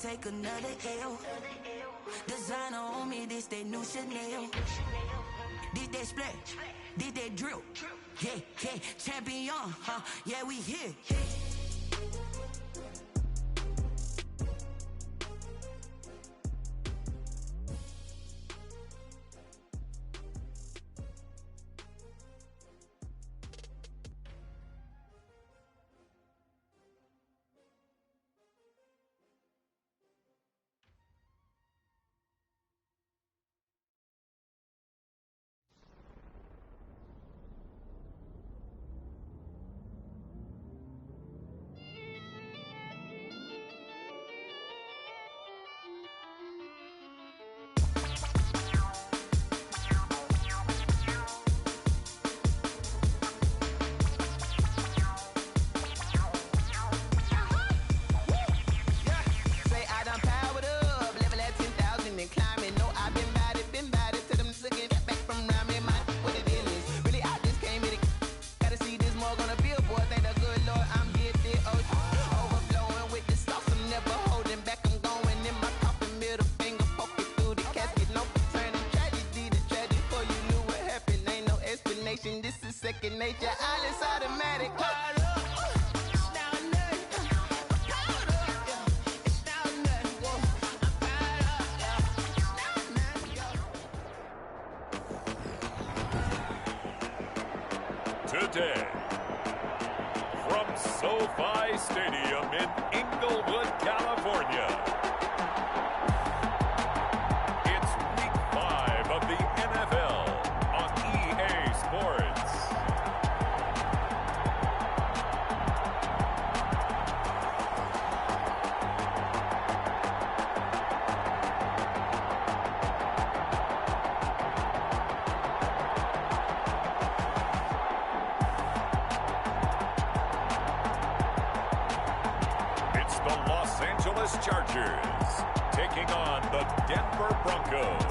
take another L. Designer on me, this they new Chanel. Did they split? Did they drill? Yeah, yeah, champion, huh? Yeah, we here. Nature, all is automatic. Today, from SoFi Stadium in Inglewood, California, it's Week 5 of the NFL on EA Sports. Chargers taking on the Denver Broncos.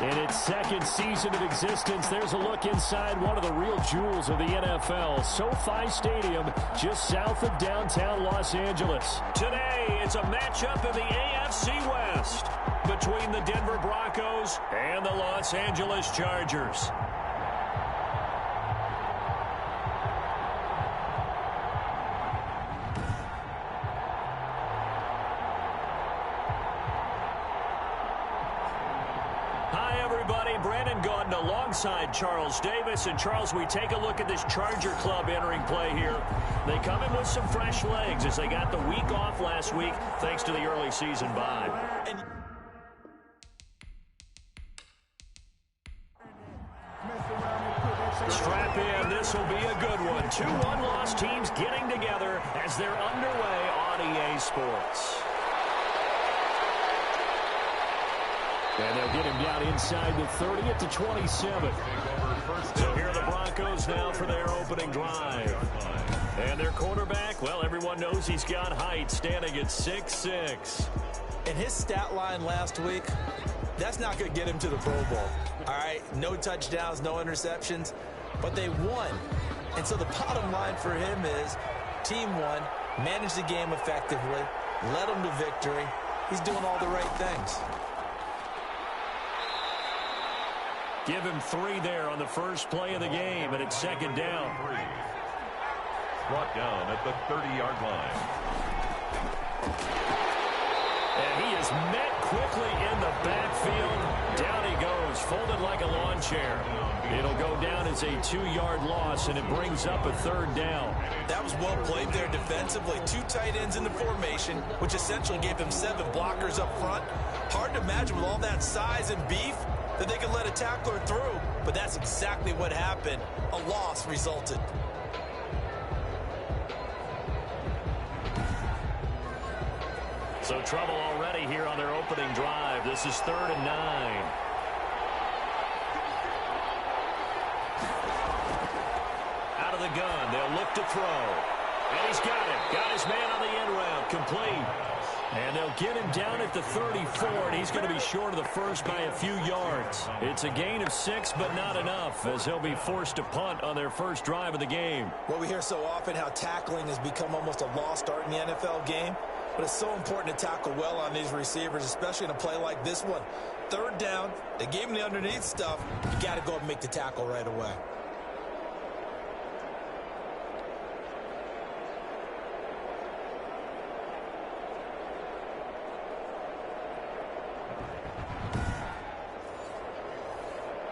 In its second season of existence, there's a look inside one of the real jewels of the NFL, SoFi Stadium, just south of downtown Los Angeles. Today, it's a matchup in the AFC West between the Denver Broncos and the Los Angeles Chargers. Alongside Charles Davis. And Charles, we take a look at this Charger club entering play here. They come in with some fresh legs as they got the week off last week thanks to the early season bye. Strap in, this will be a good one. Two one-loss teams getting together as they're underway on EA Sports. And they'll get him down inside the 30 at the 27. So here are the Broncos now for their opening drive. And their quarterback, well, everyone knows he's got height, standing at 6'6". And his stat line last week, that's not going to get him to the Pro Bowl. All right, no touchdowns, no interceptions, but they won. And so the bottom line for him is team won, managed the game effectively, led them to victory. He's doing all the right things. Give him 3 there on the first play of the game, and it's second down. Brought down at the 30-yard line. And he is met quickly in the backfield. Down he goes, folded like a lawn chair. It'll go down as a 2-yard loss, and it brings up a third down. That was well played there defensively. 2 tight ends in the formation, which essentially gave him 7 blockers up front. Hard to imagine with all that size and beef that they could let a tackler through, but that's exactly what happened. A loss resulted. So trouble already here on their opening drive. This is 3rd and 9. Out of the gun, they'll look to throw. And he's got it. Got his man on the end route. Complete. And they'll get him down at the 34, and he's going to be short of the first by a few yards. It's a gain of 6, but not enough, as he'll be forced to punt on their first drive of the game. Well, we hear so often how tackling has become almost a lost art in the NFL game, but it's so important to tackle well on these receivers, especially in a play like this one. Third down, they gave him the underneath stuff. You got to go up and make the tackle right away.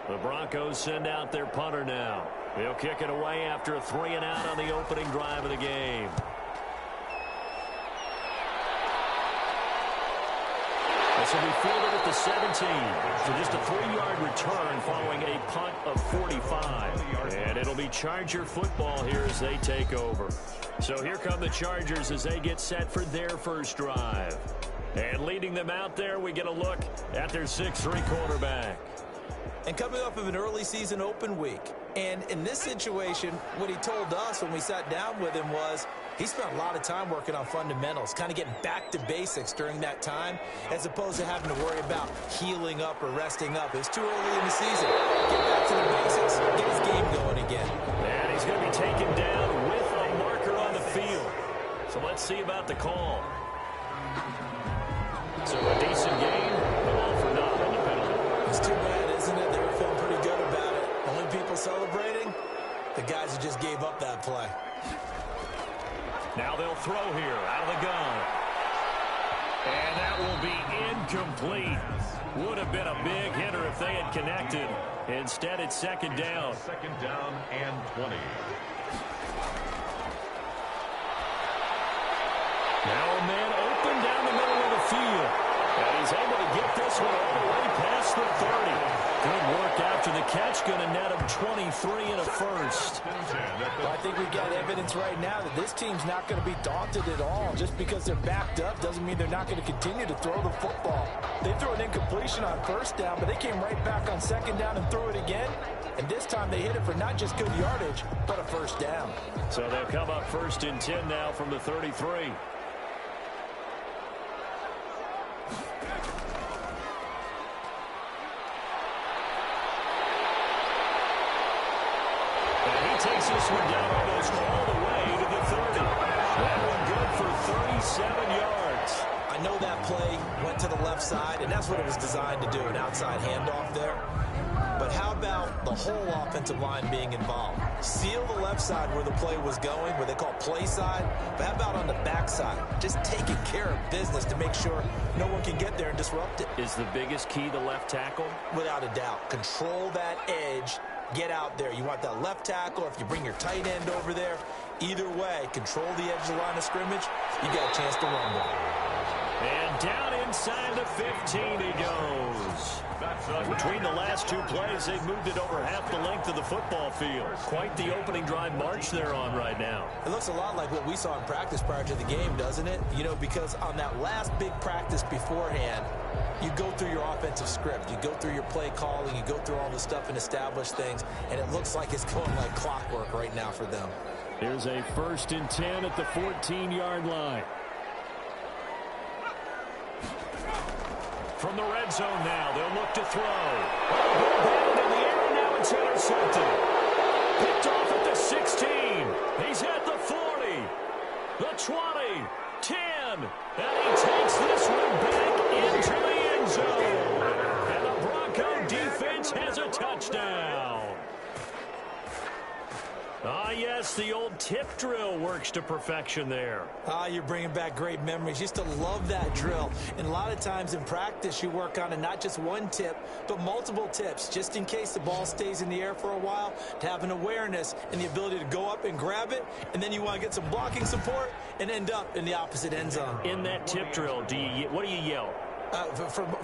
The Broncos send out their punter now. They'll kick it away after a 3-and-out on the opening drive of the game. This will be fielded at the 17. So just a 3-yard return following a punt of 45. And it'll be Charger football here as they take over. So here come the Chargers as they get set for their first drive. And leading them out there, we get a look at their 6'3" quarterback. And coming off of an early season open week. And in this situation, what he told us when we sat down with him was he spent a lot of time working on fundamentals, kind of getting back to basics during that time, as opposed to having to worry about healing up or resting up. It was too early in the season. Get back to the basics, get his game going again. And he's going to be taken down with a marker on the field. So let's see about the call. So a decent game, but all for naught on the penalty. It's too bad, isn't it? They were feeling pretty good about it. Only people celebrating, the guys who just gave up that play. Now they'll throw here out of the gun. And that will be incomplete. Would have been a big hitter if they had connected. Instead, it's second down. Second down and 20. Now a man open down the middle of the field. And he's able to get this one all the way past the 30. Good work after the catch. Going to net him 23 and a first. Well, I think we've got evidence right now that this team's not going to be daunted at all. Just because they're backed up doesn't mean they're not going to continue to throw the football. They threw an incompletion on first down, but they came right back on second down and threw it again. And this time they hit it for not just good yardage, but a first down. So they'll come up first and 10 now from the 33. Takes this one down almost all the way to the 30. That one good for 37 yards. I know that play went to the left side, and that's what it was designed to do, an outside handoff there. But how about the whole offensive line being involved? Seal the left side where the play was going, where they call play side. But how about on the back side? Just taking care of business to make sure no one can get there and disrupt it. Is the biggest key the left tackle? Without a doubt. Control that edge. Get out there. You want that left tackle. If you bring your tight end over there, either way, control the edge of the line of scrimmage. You got a chance to run one. And down inside the 15 he goes. Between the last two plays, they've moved it over half the length of the football field. Quite the opening drive march they're on right now. It looks a lot like what we saw in practice prior to the game, doesn't it? You know, because on that last big practice beforehand, you go through your offensive script. You go through your play calling. You go through all the stuff and establish things. And it looks like it's going like clockwork right now for them. Here's a first and 10 at the 14-yard line. From the red zone now, they'll look to throw. Down in the air, and now it's intercepted. Picked off at the 16. He's at the 40. The 20. 10. And he takes this one back into the end zone. And the Bronco defense has a touchdown. Ah, yes, the old tip drill works to perfection there. Ah, you're bringing back great memories. Used to love that drill. And a lot of times in practice, you work on it, not just one tip, but multiple tips, just in case the ball stays in the air for a while, to have an awareness and the ability to go up and grab it, and then you want to get some blocking support and end up in the opposite end zone. In that tip drill, what do you yell?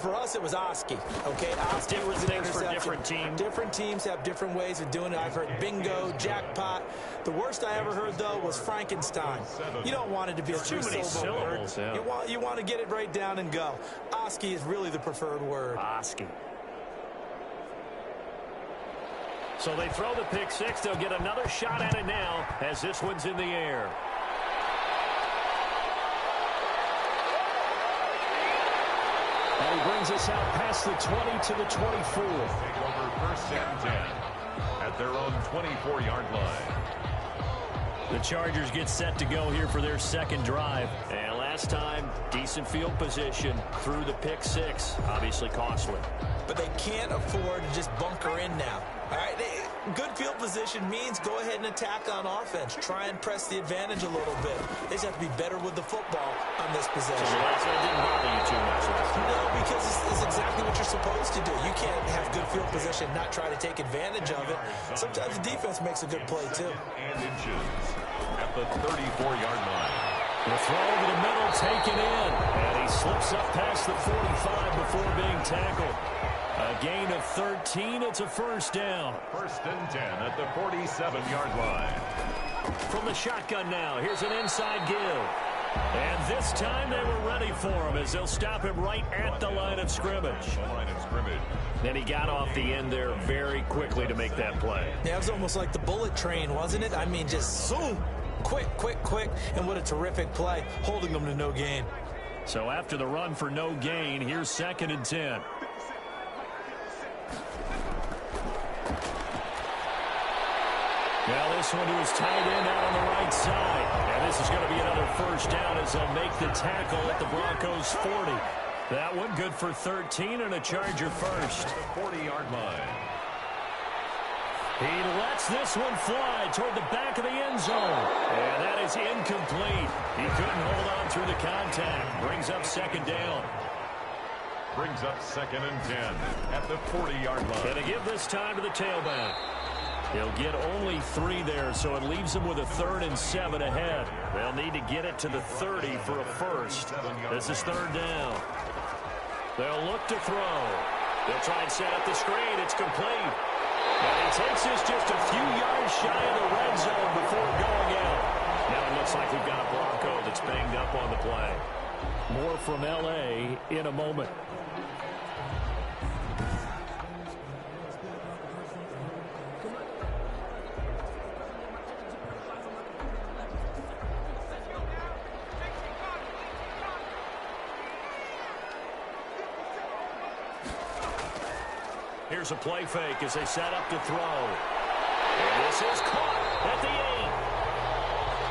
For us, it was Oski. Okay, Oski different was an things for different teams. Different teams have different ways of doing it. I've heard bingo, jackpot. The worst I ever heard, though, was Frankenstein. You don't want it to be a two-syllable word. Yeah. You want to get it right down and go. Oski is really the preferred word. Oski. So they throw the pick six. They'll get another shot at it now as this one's in the air. And he brings us out past the 20 to the 24. Take over 1st and 10 at their own 24-yard line. The Chargers get set to go here for their second drive. And last time, decent field position through the pick six. Obviously costly. But they can't afford to just bunker in now. All right, good field position means go ahead and attack on offense. Try and press the advantage a little bit. They just have to be better with the football on this possession. So that didn't bother you too much. No, because it's exactly what you're supposed to do. You can't have good field position, not try to take advantage of it. Sometimes the defense makes a good play, too. And inches at the 34-yard line. The throw over the middle, taken in. And he slips up past the 45 before being tackled. A gain of 13. It's a first down. 1st and 10 at the 47-yard line. From the shotgun now, here's an inside give. And this time they were ready for him as they'll stop him right at the line of scrimmage. Then he got off the end there very quickly to make that play. Yeah, it was almost like the bullet train, wasn't it? I mean, just zoom. Quick, quick, quick. And what a terrific play, holding them to no gain. So after the run for no gain, here's 2nd and 10. Now this one to his tight end out on the right side. And this is going to be another first down as they'll make the tackle at the Broncos 40. That one good for 13 and a Charger first. The 40-yard line. He lets this one fly toward the back of the end zone. And that is incomplete. He couldn't hold on through the contact. Brings up 2nd down. Brings up 2nd and 10 at the 40-yard line. Going to give this time to the tailback. He'll get only 3 there, so it leaves him with a 3rd and 7 ahead. They'll need to get it to the 30 for a first. This is 3rd down. They'll look to throw. They'll try and set up the screen. It's complete. And he takes this just a few yards shy of the red zone before going out. Now it looks like we've got a Bronco that's banged up on the play. More from L.A. in a moment. Here's a play fake as they set up to throw. And this is caught at the 8.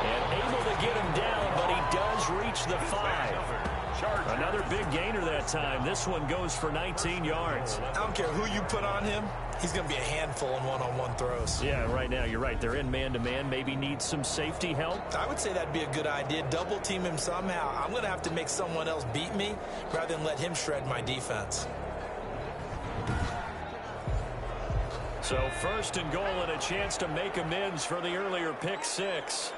And able to get him down, but he does reach the 5. Another big gainer that time. This one goes for 19 yards. I don't care who you put on him. He's going to be a handful in one-on-one throws. Yeah, right now, you're right. They're in man-to-man. Maybe need some safety help. I would say that'd be a good idea. Double team him somehow. I'm going to have to make someone else beat me rather than let him shred my defense. So 1st and goal and a chance to make amends for the earlier pick 6.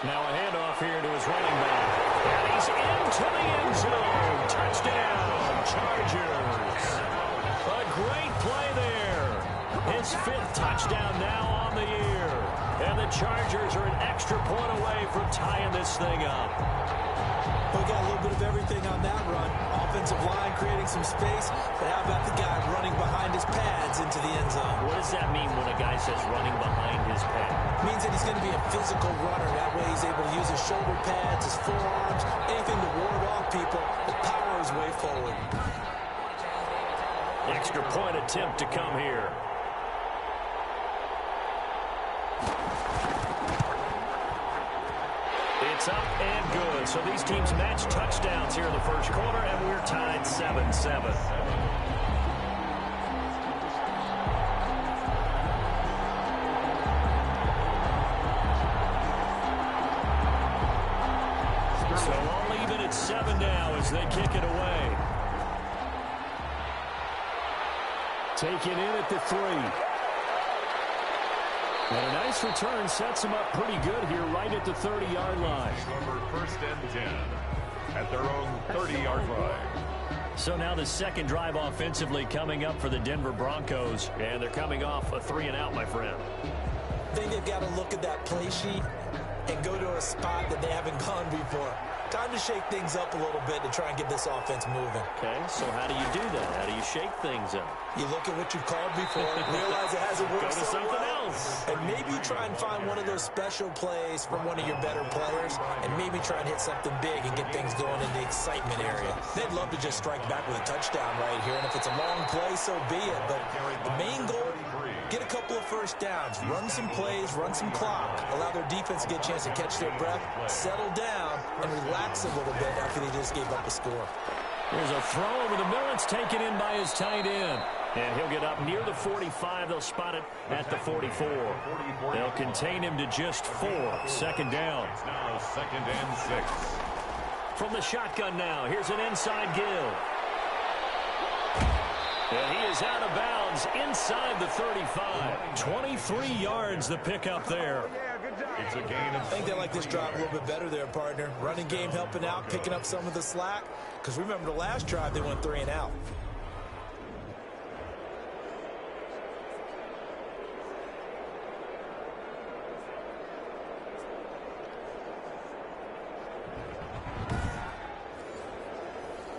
Now a handoff here to his running back. And he's into the end zone. Touchdown, Chargers. A great play there. His 5th touchdown now on the year. And the Chargers are an extra point away from tying this thing up. We got a little bit of everything on that run. Offensive line creating some space, but how about the guy running behind his pads into the end zone? What does that mean when a guy says running behind his pad? It means that he's going to be a physical runner. That way he's able to use his shoulder pads, his forearms, anything to ward off people, but power his way forward. Extra point attempt to come here. It's up and good. So these teams match touchdowns here in the first quarter, and we're tied 7-7. So all even at 7 now as they kick it away. Taken in at the 3. And a nice return sets him up pretty good here right at the 30-yard line. Number 1st and 10 at their own 30-yard line. So now the second drive offensively coming up for the Denver Broncos. And they're coming off a 3-and-out, my friend. I think they've got to look at that play sheet and go to a spot that they haven't gone before. Time to shake things up a little bit to try and get this offense moving. Okay, so how do you do that? How do you shake things up? You look at what you've called before, realize it hasn't worked Go to so something well, else. and maybe try and find one of those special plays from one of your better players, and maybe try and hit something big and get things going in the excitement area. They'd love to just strike back with a touchdown right here, and if it's a long play, so be it. But the main goal, get a couple of first downs, run some plays, run some clock, allow their defense to get a chance to catch their breath, settle down, and relax a little bit after they just gave up a score. There's a throw over the middle. It's taken in by his tight end. And he'll get up near the 45. They'll spot it at the 44. They'll contain him to just 4. Second down. It's now 2nd and 6. From the shotgun now, here's an inside give. And he is out of bounds inside the 35. 23 yards the pickup there. It's a gain of... I think they like this drive a little bit better there, partner. Running game helping out, picking up some of the slack. Because remember the last drive, they went 3 and out.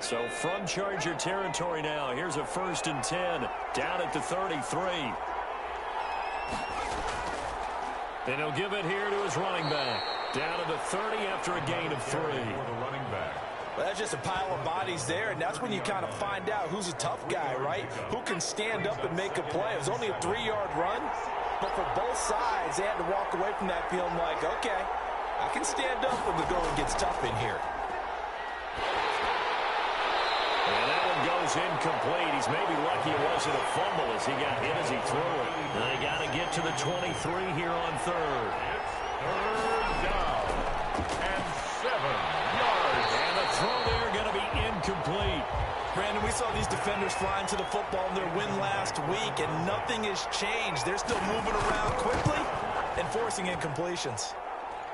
So from Charger territory now, here's a 1st and 10 down at the 33. And he'll give it here to his running back. Down to the 30 after a gain of 3. For the running back. Well, that's just a pile of bodies there, and that's when you kind of find out who's a tough guy, right? Who can stand up and make a play. It was only a 3-yard run, but for both sides, they had to walk away from that field like, okay, I can stand up when the going gets tough in here. And that one goes incomplete. He's maybe lucky it wasn't a fumble as he got hit as he threw it. And they got to get to the 23 here on 3rd. It's 3rd down and 7 yards. And the throw there going to be incomplete. Brandon, we saw these defenders flying to the football in their win last week, and nothing has changed. They're still moving around quickly and forcing incompletions.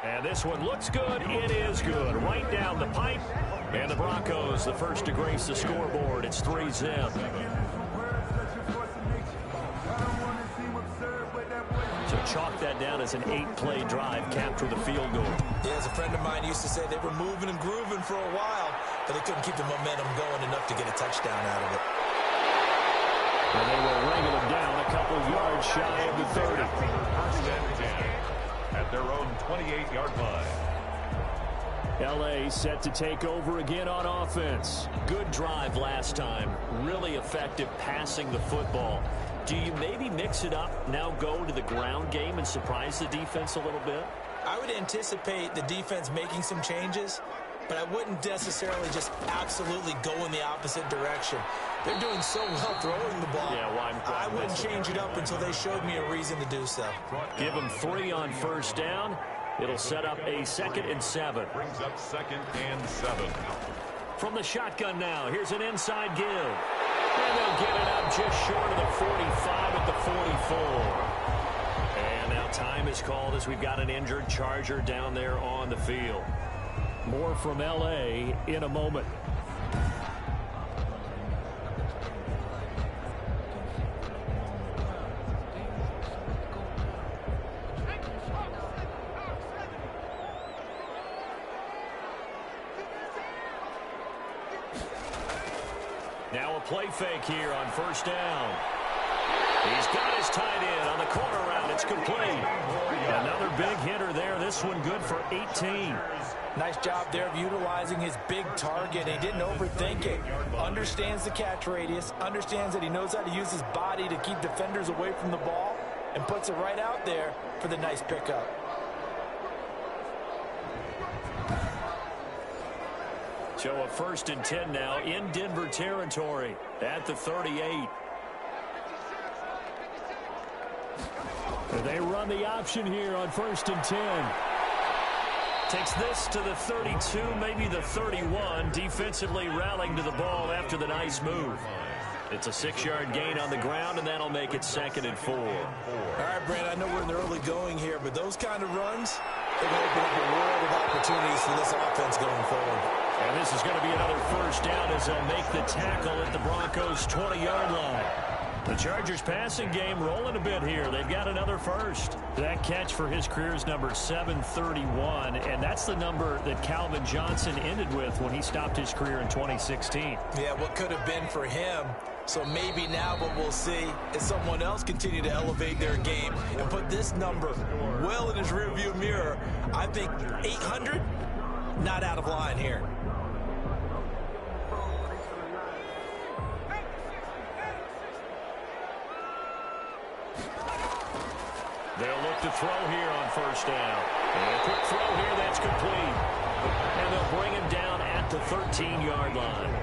And this one looks good. It is good. Right down the pipe. And the Broncos, the first to grace the scoreboard. It's 3-zip. So chalk that down as an 8-play drive, capture the field goal. Yeah, as a friend of mine used to say, they were moving and grooving for a while, but they couldn't keep the momentum going enough to get a touchdown out of it. And they will wrangle them down a couple of yards shy of the 30. 1st and 10 at their own 28-yard line. L.A. set to take over again on offense. Good drive last time. Really effective passing the football. Do you maybe mix it up, now go to the ground game and surprise the defense a little bit? I would anticipate the defense making some changes, but I wouldn't necessarily just absolutely go in the opposite direction. They're doing so well throwing the ball. Yeah, well, I wouldn't change it up until they showed me a reason to do so. Give them 3 on 1st down. It'll set up a 2nd and 7. Brings up 2nd and 7. From the shotgun now, here's an inside give. And they'll get it up just short of the 45 at the 44. And now time is called as we've got an injured Charger down there on the field. More from L.A. in a moment. Now a play fake here on 1st down. He's got his tight end on the corner route. It's complete. Another big hitter there. This one good for 18. Nice job there of utilizing his big target. He didn't overthink it. Understands the catch radius. Understands that he knows how to use his body to keep defenders away from the ball. And puts it right out there for the nice pickup. So a 1st and 10 now in Denver territory at the 38. They run the option here on 1st and 10. Takes this to the 32, maybe the 31. Defensively rallying to the ball after the nice move. It's a 6-yard gain on the ground, and that'll make it 2nd and 4. All right, Brandon, I know we're in the early going here, but those kind of runs, they're going to open up a world of opportunities for this offense going forward. And this is going to be another 1st down as they'll make the tackle at the Broncos' 20-yard line. The Chargers passing game rolling a bit here. They've got another first. That catch for his career's number 731, and that's the number that Calvin Johnson ended with when he stopped his career in 2016. Yeah, what could have been for him. So maybe now what we'll see is someone else continue to elevate their game and put this number well in his rearview mirror. I think 800, not out of line here. They'll look to throw here on first down. And a quick throw here, that's complete. And they'll bring him down at the 13-yard line.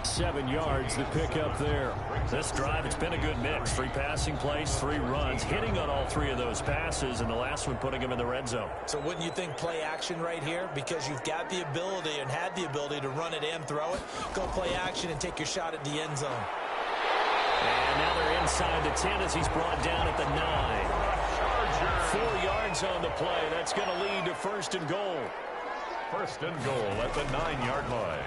7 yards to pick up there. This drive, it's been a good mix. 3 passing plays, 3 runs, hitting on all 3 of those passes, and the last one putting him in the red zone. So wouldn't you think play action right here? Because you've got the ability and had the ability to run it and throw it. Go play action and take your shot at the end zone. And now they're inside the 10 as he's brought down at the 9. 4 yards on the play. That's going to lead to first and goal. First and goal at the 9-yard line.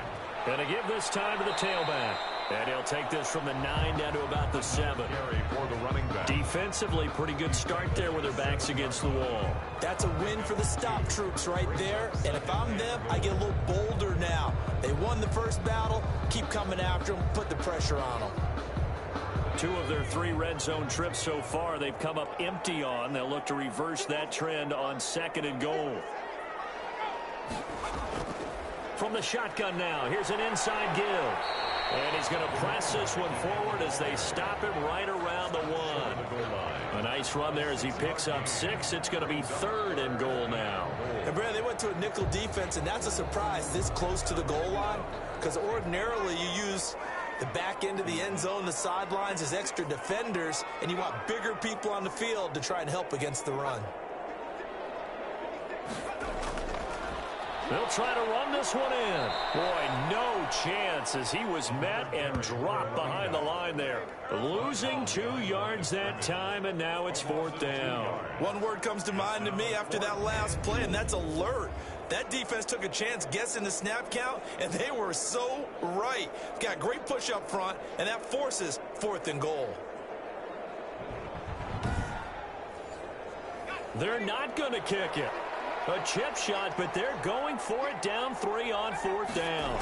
Going to give this time to the tailback. And he'll take this from the 9 down to about the 7. For the running back. Defensively, pretty good start there with their backs against the wall. That's a win for the stop troops right there. And if I'm them, I get a little bolder now. They won the first battle. Keep coming after them. Put the pressure on them. 2 of their 3 red zone trips so far, they've come up empty on. They'll look to reverse that trend on second and goal. From the shotgun now, here's an inside give. And he's going to press this one forward as they stop him right around the 1. A nice run there as he picks up 6. It's going to be third and goal now. And Brad, they went to a nickel defense, and that's a surprise this close to the goal line. Because ordinarily you use the back end of the end zone, the sidelines as extra defenders, and you want bigger people on the field to try and help against the run. They'll try to run this one in. Boy, no chance as he was met and dropped behind the line there. Losing 2 yards that time, and now it's 4th down. One word comes to mind to me after that last play, and that's alert. That defense took a chance guessing the snap count, and they were so right. Got great push up front, and that forces 4th and goal. They're not going to kick it. A chip shot, but they're going for it down 3 on 4th down.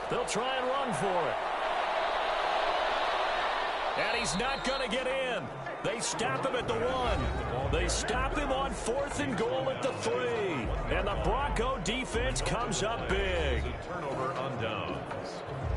They'll try and run for it. And he's not going to get in. They stop him at the 1. They stop him on 4th and goal at the 3. And the Bronco defense comes up big. Turnover on downs.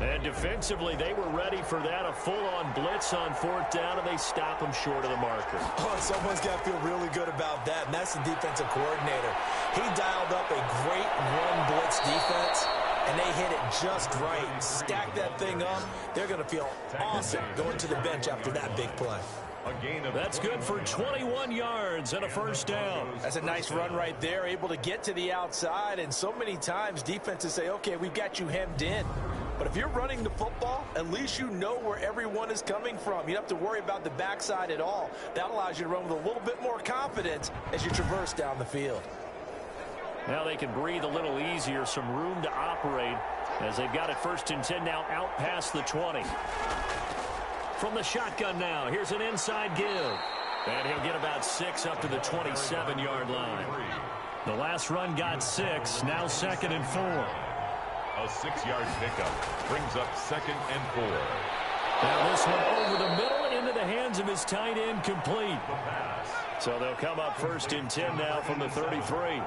And defensively, they were ready for that, a full-on blitz on 4th down, and they stop him short of the marker. Oh, someone's got to feel really good about that, and that's the defensive coordinator. He dialed up a great run blitz defense, and they hit it just right. Stack that thing up. They're going to feel awesome going to the bench after that big play. That's good for 21 yards and a first down. That's a nice run right there, able to get to the outside, and so many times defenses say, okay, we've got you hemmed in. But if you're running the football, at least you know where everyone is coming from. You don't have to worry about the backside at all. That allows you to run with a little bit more confidence as you traverse down the field. Now they can breathe a little easier, some room to operate as they've got it 1st and 10 now out past the 20. From the shotgun now, here's an inside give. And he'll get about 6 up to the 27-yard line. The last run got 6, now 2nd and 4. A 6-yard pickup brings up 2nd and 4. Now this one over the middle into the hands of his tight end, complete. So they'll come up 1st and 10 now from the 33.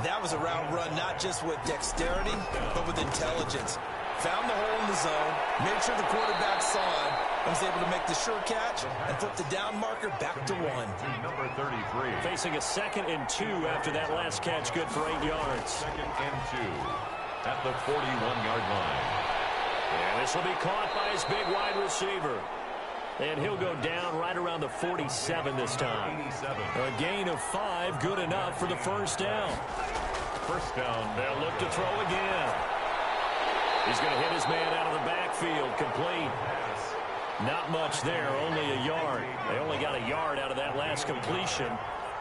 That was a route run not just with dexterity, but with intelligence. Found the hole in the zone, made sure the quarterback saw him, and was able to make the sure catch and flip the down marker back to 1. Number 33. Facing a 2nd and 2 after that last catch, good for 8 yards. 2nd and 2 at the 41-yard line. And this will be caught by his big wide receiver. And he'll go down right around the 47 this time. 87. A gain of 5, good enough for the first down. First down. They'll look to throw again. He's going to hit his man out of the backfield, complete. Not much there, only a yard. They only got a yard out of that last completion,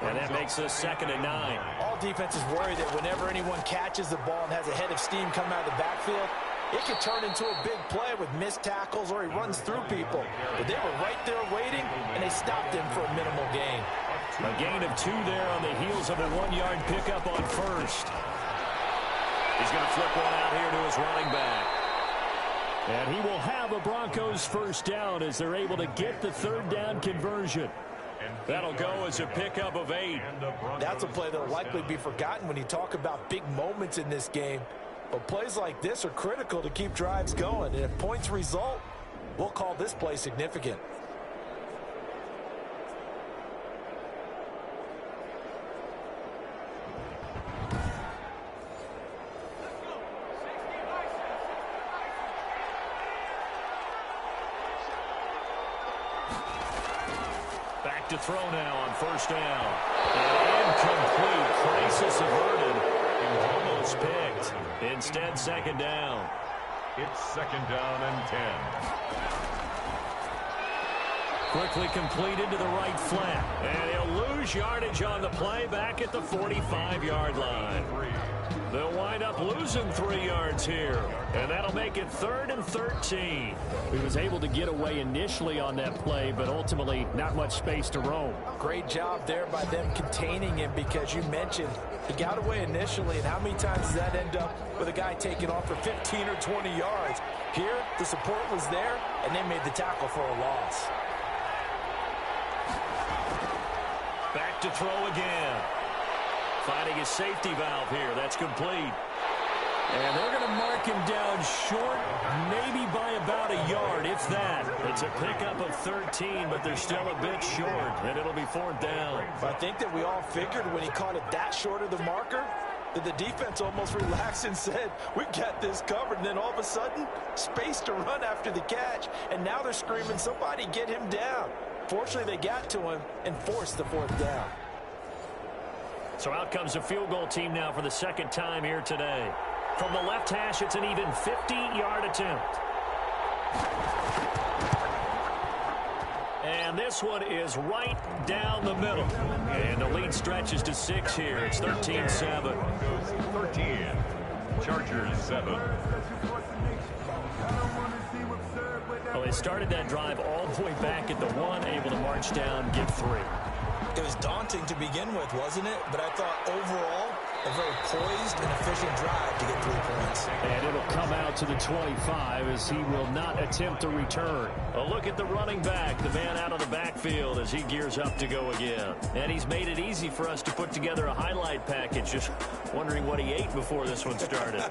and that makes us 2nd and 9. All defenses worry that whenever anyone catches the ball and has a head of steam come out of the backfield, it could turn into a big play with missed tackles or he runs through people. But they were right there waiting, and they stopped him for a minimal gain. A gain of 2 there on the heels of a 1-yard pickup on first. He's going to flip one out here to his running back. And he will have a Broncos first down as they're able to get the 3rd down conversion. That'll go as a pickup of 8. That's a play that will likely be forgotten when you talk about big moments in this game. But plays like this are critical to keep drives going. And if points result, we'll call this play significant. Back to throw now on first down. And incomplete. Crisis averted. Almost picked. Instead, 2nd down. It's 2nd down and 10. Quickly completed to the right flat. And he'll lose yardage on the play back at the 45-yard line. They'll wind up losing 3 yards here. And that'll make it 3rd and 13. He was able to get away initially on that play, but ultimately not much space to roam. Great job there by them containing him, because you mentioned he got away initially, and how many times does that end up with a guy taking off for 15 or 20 yards? Here, the support was there, and they made the tackle for a loss. Back to throw again. Finding his safety valve here. That's complete. And they're going to mark him down short, maybe by about a yard, if that. It's a pickup of 13, but they're still a bit short, and it'll be 4th down. I think that we all figured when he caught it that short of the marker that the defense almost relaxed and said, we've got this covered. And then all of a sudden, space to run after the catch. And now they're screaming, somebody get him down. Fortunately, they got to him and forced the 4th down. So out comes a field goal team now for the 2nd time here today. From the left hash, it's an even 50-yard attempt. And this one is right down the middle. And the lead stretches to 6 here. It's 13-7. 13. Chargers 7. Well, they started that drive all the way back at the 1, able to march down, get 3. It was daunting to begin with, wasn't it? But I thought overall, a very poised and efficient drive to get 3 points. And it'll come out to the 25 as he will not attempt a return. A look at the running back, the man out of the backfield as he gears up to go again. And he's made it easy for us to put together a highlight package. Just wondering what he ate before this one started.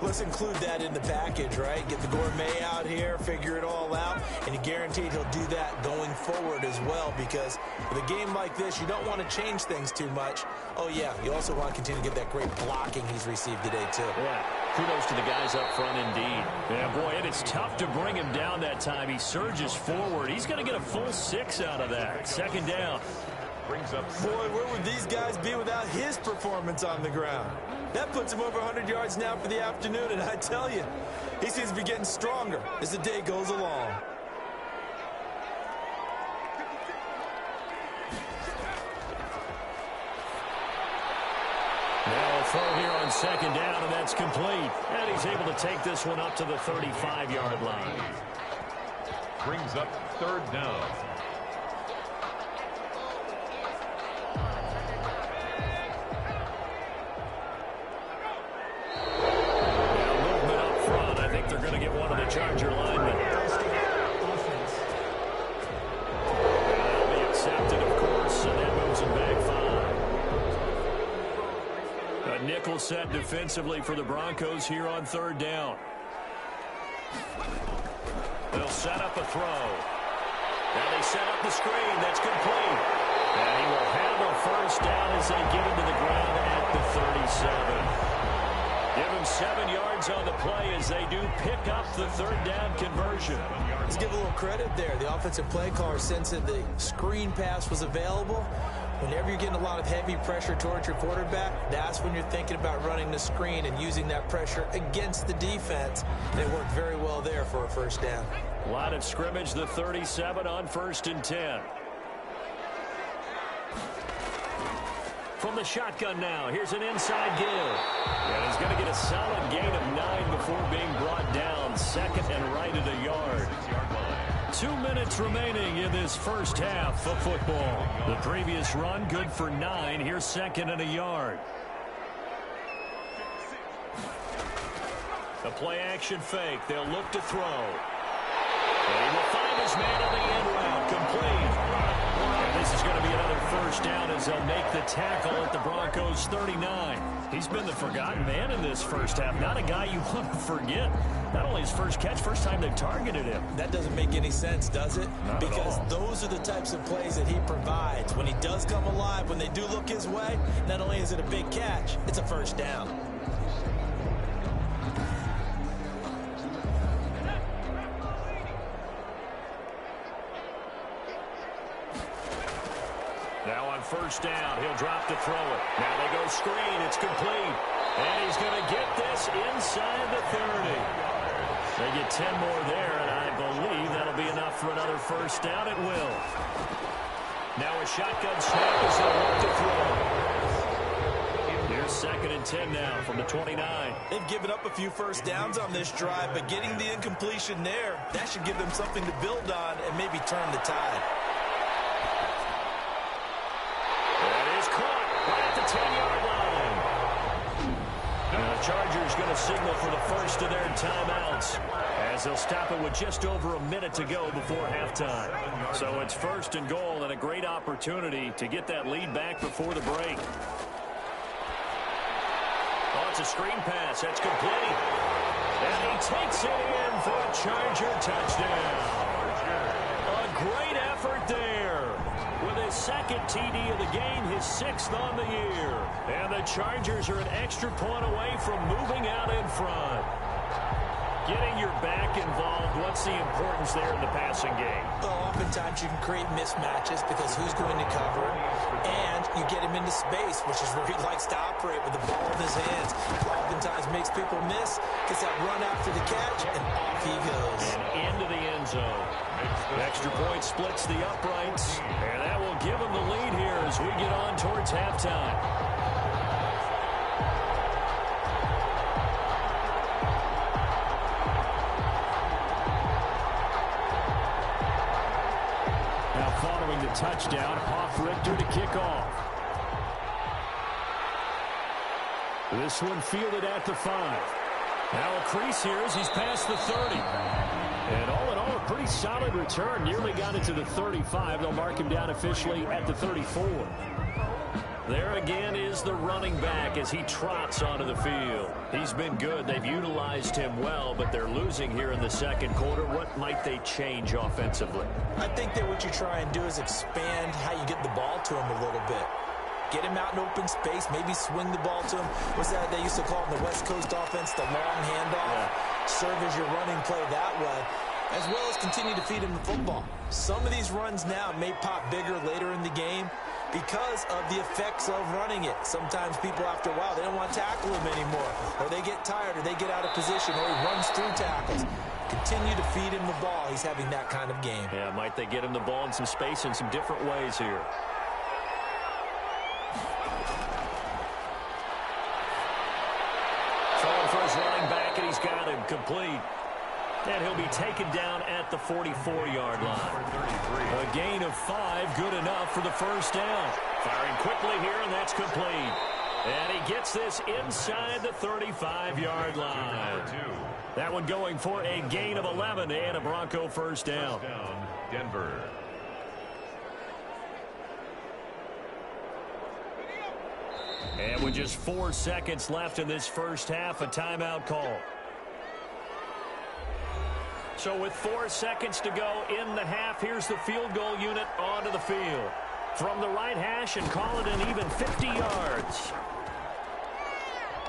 Let's include that in the package, right? Get the gourmet out here, figure it all out, and you guaranteed he'll do that going forward as well, because with a game like this, you don't want to change things too much. Oh, yeah, you also want to continue to get that great blocking he's received today, too. Yeah, kudos to the guys up front indeed. Yeah, boy, and it's tough to bring him down that time. He surges forward. He's going to get a full 6 out of that. 2nd down. Brings up. Boy, where would these guys be without his performance on the ground? That puts him over 100 yards now for the afternoon, and I tell you, he seems to be getting stronger as the day goes along. Now a throw here on 2nd down, and that's complete. And he's able to take this one up to the 35-yard line. Brings up 3rd down. Charger lineman. That'll be accepted, of course, and that moves him back 5. A nickel set defensively for the Broncos here on 3rd down. They'll set up a throw. Now they set up the screen. That's complete. And he will have a first down as they get him to the ground at the 37. Give him 7 yards on the play as they do pick up the 3rd down conversion. Let's give a little credit there. The offensive play caller sensed that the screen pass was available. Whenever you're getting a lot of heavy pressure towards your quarterback, that's when you're thinking about running the screen and using that pressure against the defense. And it worked very well there for a first down. Line of scrimmage, the 37 on 1st and 10. From the shotgun now, here's an inside give. And he's going to get a solid gain of 9 before being brought down. Second and right at a yard. 2 minutes remaining in this first half of football. The previous run good for 9. Here's second and a yard. A play-action fake. They'll look to throw. And he will find his man on the end route. Complete. And this is going to be another first down as they'll make the tackle at the Broncos' 39. He's been the forgotten man in this first half. Not a guy you want to forget. Not only his first catch, first time they've targeted him. That doesn't make any sense, does it? Not because at all. Those are the types of plays that he provides. When he does come alive, when they do look his way, not only is it a big catch, it's a first down. Now on first down, he'll drop to throw it. Now they go screen. It's complete. And he's going to get this inside the 30. They get 10 more there, and I believe that'll be enough for another first down. It will. Now a shotgun snap as they'll look to throw. Here's second and 10 now from the 29. They've given up a few first downs on this drive, but getting the incompletion there, that should give them something to build on and maybe turn the tide. At the 10-yard line. Now the Chargers going to signal for the first of their timeouts as they'll stop it with just over a minute to go before halftime. So it's first and goal and a great opportunity to get that lead back before the break. Oh, it's a screen pass. That's complete. And he takes it in for a Charger touchdown. A great effort there. With his second TD of the game, his 6th on the year. And the Chargers are an extra point away from moving out in front. Getting your back involved, what's the importance there in the passing game? Well, oftentimes you can create mismatches because who's going to cover, and you get him into space, which is where he likes to operate with the ball in his hands. Oftentimes makes people miss, gets that run after the catch, and off he goes. And into the end zone. The extra point splits the uprights, and that will give him the lead here as we get on towards halftime. Now following the touchdown, Hoff-Richter to kick off. This one fielded at the 5. Now a crease here as he's past the 30. And all in all, a pretty solid return. Nearly got it to the 35. They'll mark him down officially at the 34. There again is the running back as he trots onto the field. He's been good. They've utilized him well, but they're losing here in the second quarter. What might they change offensively? I think that what you try and do is expand how you get the ball to him a little bit. Get him out in open space, maybe swing the ball to him. What's that they used to call in the West Coast offense, the long handoff? Yeah. Serve as your running play that way, as well as continue to feed him the football. Some of these runs now may pop bigger later in the game because of the effects of running it. Sometimes people, after a while, they don't want to tackle him anymore, or they get tired, or they get out of position, or he runs through tackles. Continue to feed him the ball. He's having that kind of game. Yeah, might they get him the ball in some space in some different ways here. Throwing for his running back, and he's got him complete. And he'll be taken down at the 44-yard line. A gain of 5, good enough for the first down. Firing quickly here, and that's complete. And he gets this inside the 35-yard line. That one going for a gain of 11 and a Bronco first down. Denver. And with just 4 seconds left in this first half, a timeout call. So with 4 seconds to go in the half, here's the field goal unit onto the field. From the right hash and call it an even 50 yards.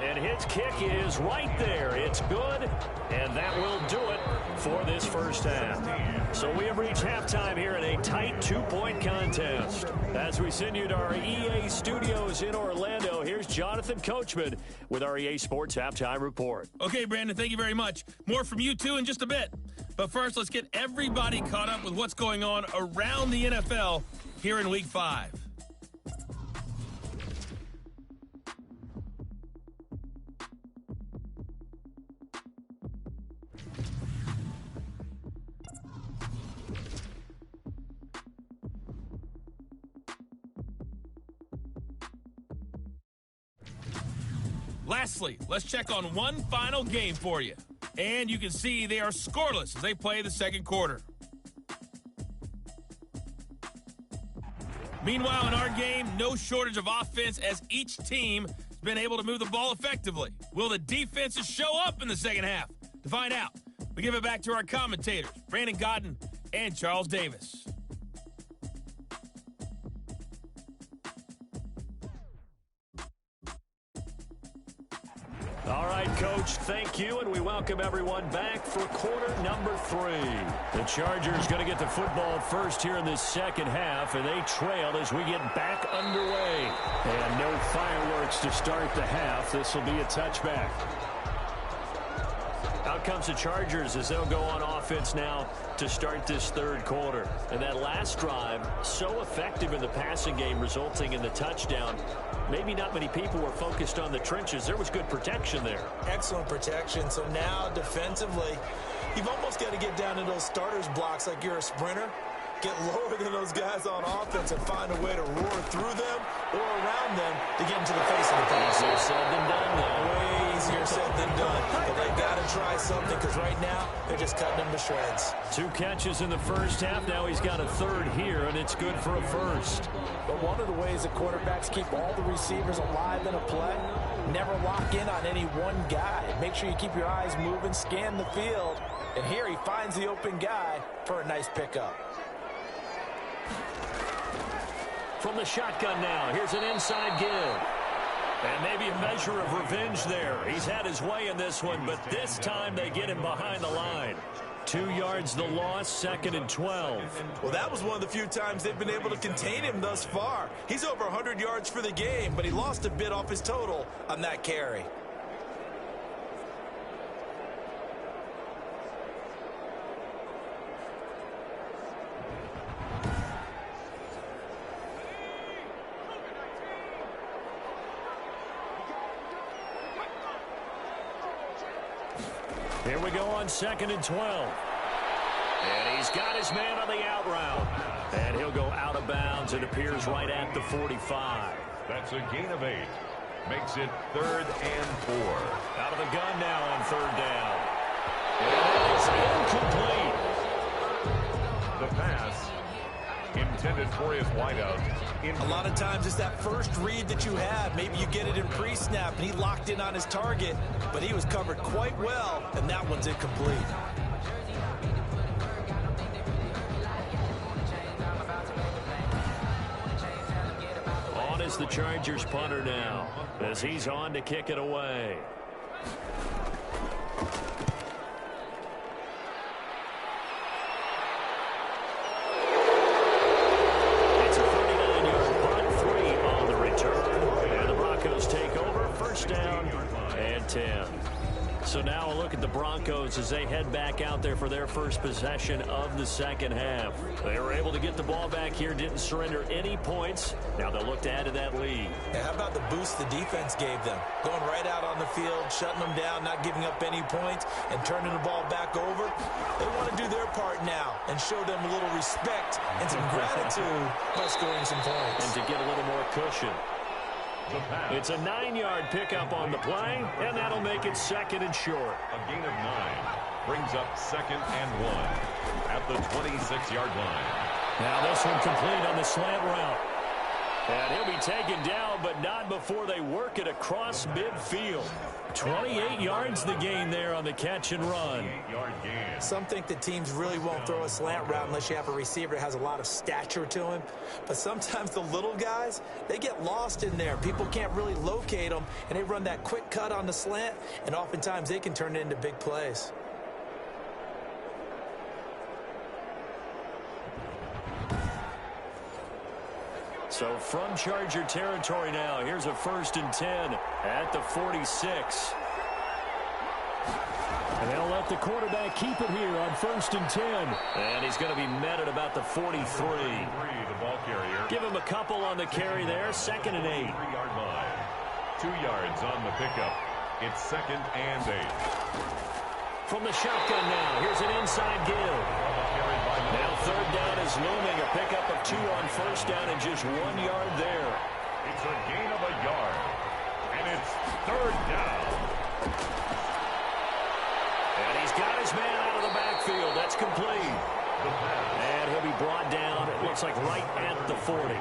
And his kick is right there. It's good, and that will do it for this first half. So we have reached halftime here in a tight 2-point contest. As we send you to our EA studios in Orlando, here's Jonathan Coachman with our EA Sports Halftime Report. Okay, Brandon, thank you very much. More from you, too, in just a bit. But first, let's get everybody caught up with what's going on around the NFL here in Week 5. Lastly, let's check on one final game for you. And you can see they are scoreless as they play the second quarter. Meanwhile, in our game, no shortage of offense as each team has been able to move the ball effectively. Will the defenses show up in the second half? To find out, we give it back to our commentators, Brandon Gaudin and Charles Davis. All right, Coach, thank you, and we welcome everyone back for quarter number 3. The Chargers going to get the football first here in this second half, and they trail as we get back underway. And no fireworks to start the half. This will be a touchback. Out comes the Chargers as they'll go on offense now to start this third quarter. And that last drive, so effective in the passing game, resulting in the touchdown. Maybe not many people were focused on the trenches. There was good protection there. Excellent protection. So now defensively, you've almost got to get down to those starters blocks like you're a sprinter. Get lower than those guys on offense and find a way to roar through them or around them to get into the face of the pass. Easier said than done, though. Way easier said than done. But they've got to try something because right now they're just cutting them to shreds. 2 catches in the first half. Now he's got a third here, and it's good for a first. But one of the ways that quarterbacks keep all the receivers alive in a play, never lock in on any one guy. Make sure you keep your eyes moving, scan the field. And here he finds the open guy for a nice pickup. From the shotgun now, here's an inside give. And maybe a measure of revenge there. He's had his way in this one, but this time they get him behind the line. 2 yards the loss, 2nd and 12. Well, that was one of the few times they've been able to contain him thus far. He's over 100 yards for the game, but he lost a bit off his total on that carry. Here we go on 2nd and 12. And he's got his man on the out route. And he'll go out of bounds. It appears right at the 45. That's a gain of 8. Makes it 3rd and 4. Out of the gun now on 3rd down. It is incomplete. The pass intended for his wideout. A lot of times it's that first read that you have. Maybe you get it in pre-snap, and he locked in on his target, but he was covered quite well, and that one's incomplete. On is the Chargers punter now, as he's on to kick it away. So now a look at the Broncos as they head back out there for their first possession of the second half. They were able to get the ball back here, didn't surrender any points. Now they'll look to add to that lead. Yeah, how about the boost the defense gave them? Going right out on the field, shutting them down, not giving up any points, and turning the ball back over. They want to do their part now and show them a little respect and some gratitude by scoring some points. And to get a little more cushion. It's a 9-yard pickup on the play, and that'll make it 2nd and short. A gain of 9 brings up 2nd and 1 at the 26-yard line. Now this one complete on the slant route. And he'll be taken down, but not before they work it across midfield. 28 yards the gain there on the catch and run. 8-yard gain. Some think that teams really won't throw a slant route unless you have a receiver that has a lot of stature to him. But sometimes the little guys, they get lost in there. People can't really locate them, and they run that quick cut on the slant, and oftentimes they can turn it into big plays. So from Charger territory now, here's a 1st and 10 at the 46. And they'll let the quarterback keep it here on 1st and 10. And he's going to be met at about the 43. The ball carrier. Give him a couple on the carry there, 2nd and 8. 3-yard line. 2 yards on the pickup. It's 2nd and 8. From the shotgun now, here's an inside give. Now 3rd down is looming. A pickup of 2 on 1st down and just 1 yard there. It's a gain of 1 yard. And it's third down. And he's got his man out of the backfield. That's complete. And he'll be brought down, it looks like right at the 40.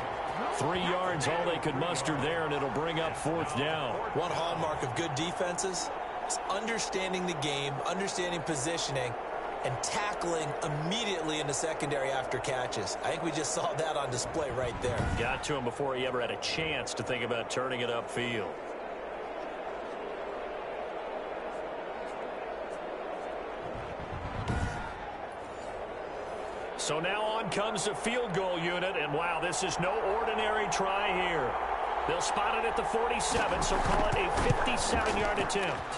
3 yards, all they could muster there, and it'll bring up fourth down. One hallmark of good defenses is understanding the game, understanding positioning, and tackling immediately in the secondary after catches. I think we just saw that on display right there. Got to him before he ever had a chance to think about turning it upfield. So now on comes the field goal unit, and wow, this is no ordinary try here. They'll spot it at the 47, so call it a 57-yard attempt.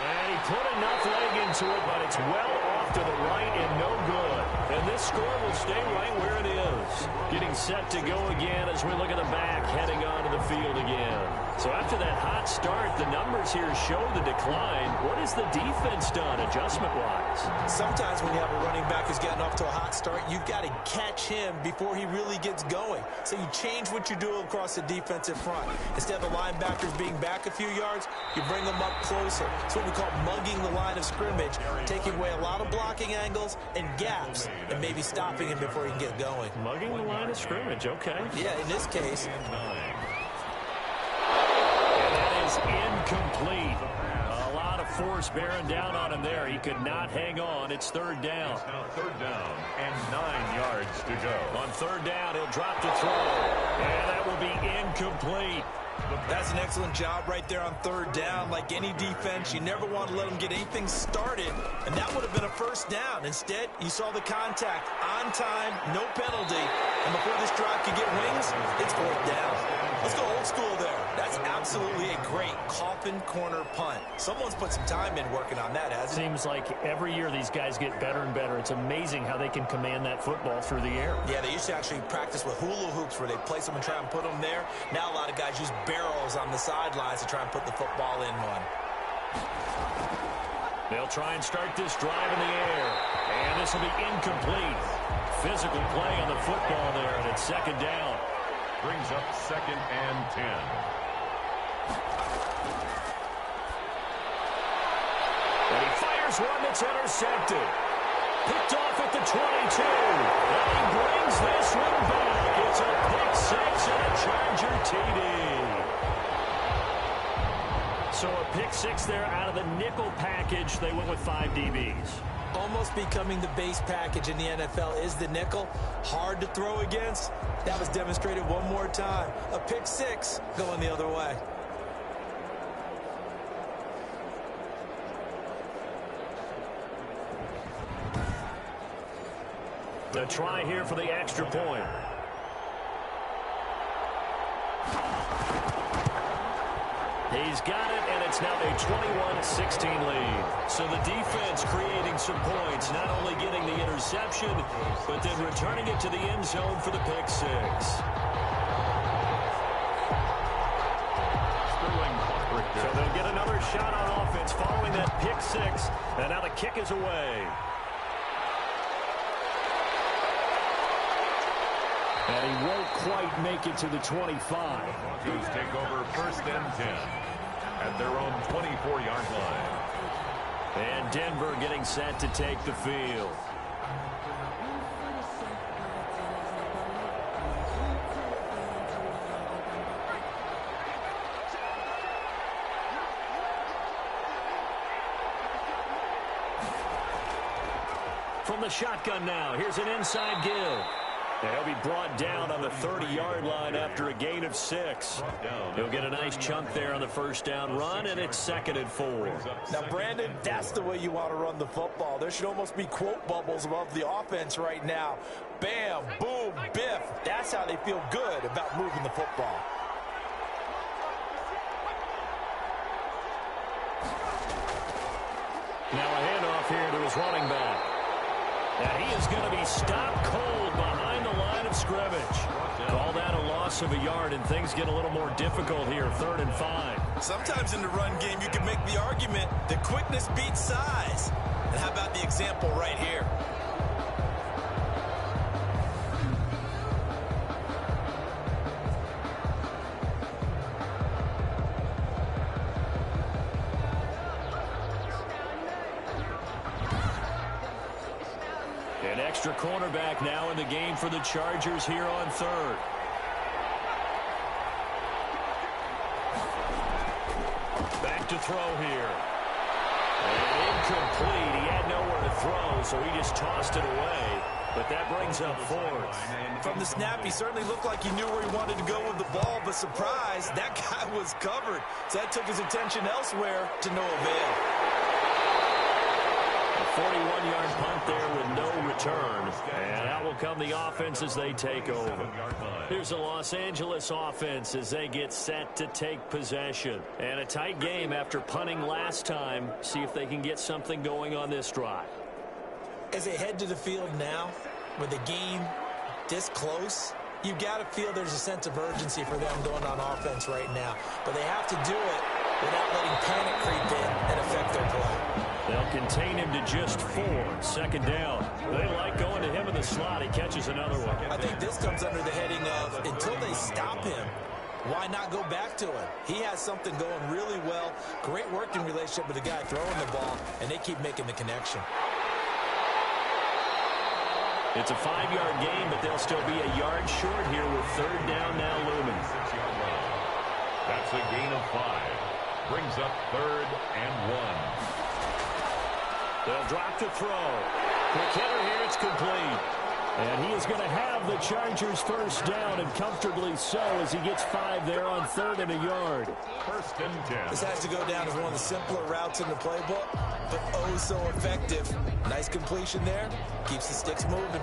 And he put enough leg into it, but it's well off to the right and no good. And this score will stay right where it is. Getting set to go again as we look at the back, heading onto the field again. So after that hot start, the numbers here show the decline. What has the defense done adjustment-wise? Sometimes when you have a running back who's getting off to a hot start, you've got to catch him before he really gets going. So you change what you do across the defensive front. Instead of the linebackers being back a few yards, you bring them up closer. It's what we call mugging the line of scrimmage, taking away a lot of blocking angles and gaps, and maybe stopping him before he can get going. Mugging the line of scrimmage, okay. Yeah, in this case. And that is incomplete. A lot of force bearing down on him there. He could not hang on. It's third down. It's now third down and 9 yards to go. On third down, he'll drop the throw. And that will be incomplete. That's an excellent job right there on third down. Like any defense, you never want to let them get anything started, and that would have been a first down. Instead, you saw the contact on time, no penalty, and before this drive could get wings, it's fourth down. Let's go old school there. That's absolutely a great coffin corner punt. Someone's put some time in working on that, hasn't it? Seems like every year these guys get better and better. It's amazing how they can command that football through the air. Yeah, they used to actually practice with hula hoops where they place them and try and put them there. Now a lot of guys use barrels on the sidelines to try and put the football in one. They'll try and start this drive in the air. And this will be incomplete. Physical play on the football there, and it's second down. Brings up second and 10. And he fires one that's intercepted. Picked off at the 22. And he brings this one back. It's a pick six and a Charger TD. So a pick six there out of the nickel package. They went with 5 DBs. Almost becoming the base package in the NFL is the nickel. Hard to throw against. That was demonstrated one more time. A pick six going the other way. The try here for the extra point. He's got it, and it's now a 21-16 lead. So the defense creating some points, not only getting the interception, but then returning it to the end zone for the pick six. So they'll get another shot on offense following that pick six, and now the kick is away. And he won't quite make it to the 25. Broncos take over first and 10 at their own 24-yard line. And Denver getting set to take the field. From the shotgun now, here's an inside give. He'll be brought down on the 30-yard line after a gain of 6. He'll get a nice chunk there on the first down run, and it's second and 4. Now, Brandon, that's the way you want to run the football. There should almost be quote bubbles above the offense right now. Bam, boom, biff. That's how they feel good about moving the football. Now a handoff here to his running back. And he is going to be stopped cold behind the line of scrimmage. Call that a loss of a yard, and things get a little more difficult here, 3rd and 5. Sometimes in the run game, you can make the argument that quickness beats size. And how about the example right here? extra cornerback now in the game for the Chargers here on third. Back to throw here. And incomplete. He had nowhere to throw, so he just tossed it away. But that brings up fourth. From the snap, he certainly looked like he knew where he wanted to go with the ball, but surprise, that guy was covered. So that took his attention elsewhere to no avail. A 41-yard punt there with no return. And out will come the offense as they take over. Here's the Los Angeles offense as they get set to take possession. And a tight game after punting last time. See if they can get something going on this drive. As they head to the field now, with the game this close, you've got to feel there's a sense of urgency for them going on offense right now. But they have to do it without letting panic creep in and affect their play. They'll contain him to just 4. Second down. They like going to him in the slot. He catches another one. I think this comes under the heading of, until they stop him, why not go back to him? He has something going really well. Great working relationship with the guy throwing the ball, and they keep making the connection. It's a 5-yard gain, but they'll still be a yard short here with third down now looming. That's a gain of 5. Brings up 3rd and 1. They'll drop to throw. Quick hitter here, it's complete. And he is going to have the Chargers first down, and comfortably so, as he gets 5 there on 3rd and a yard. 1st and 10. This has to go down as one of the simpler routes in the playbook, but oh so effective. Nice completion there. Keeps the sticks moving.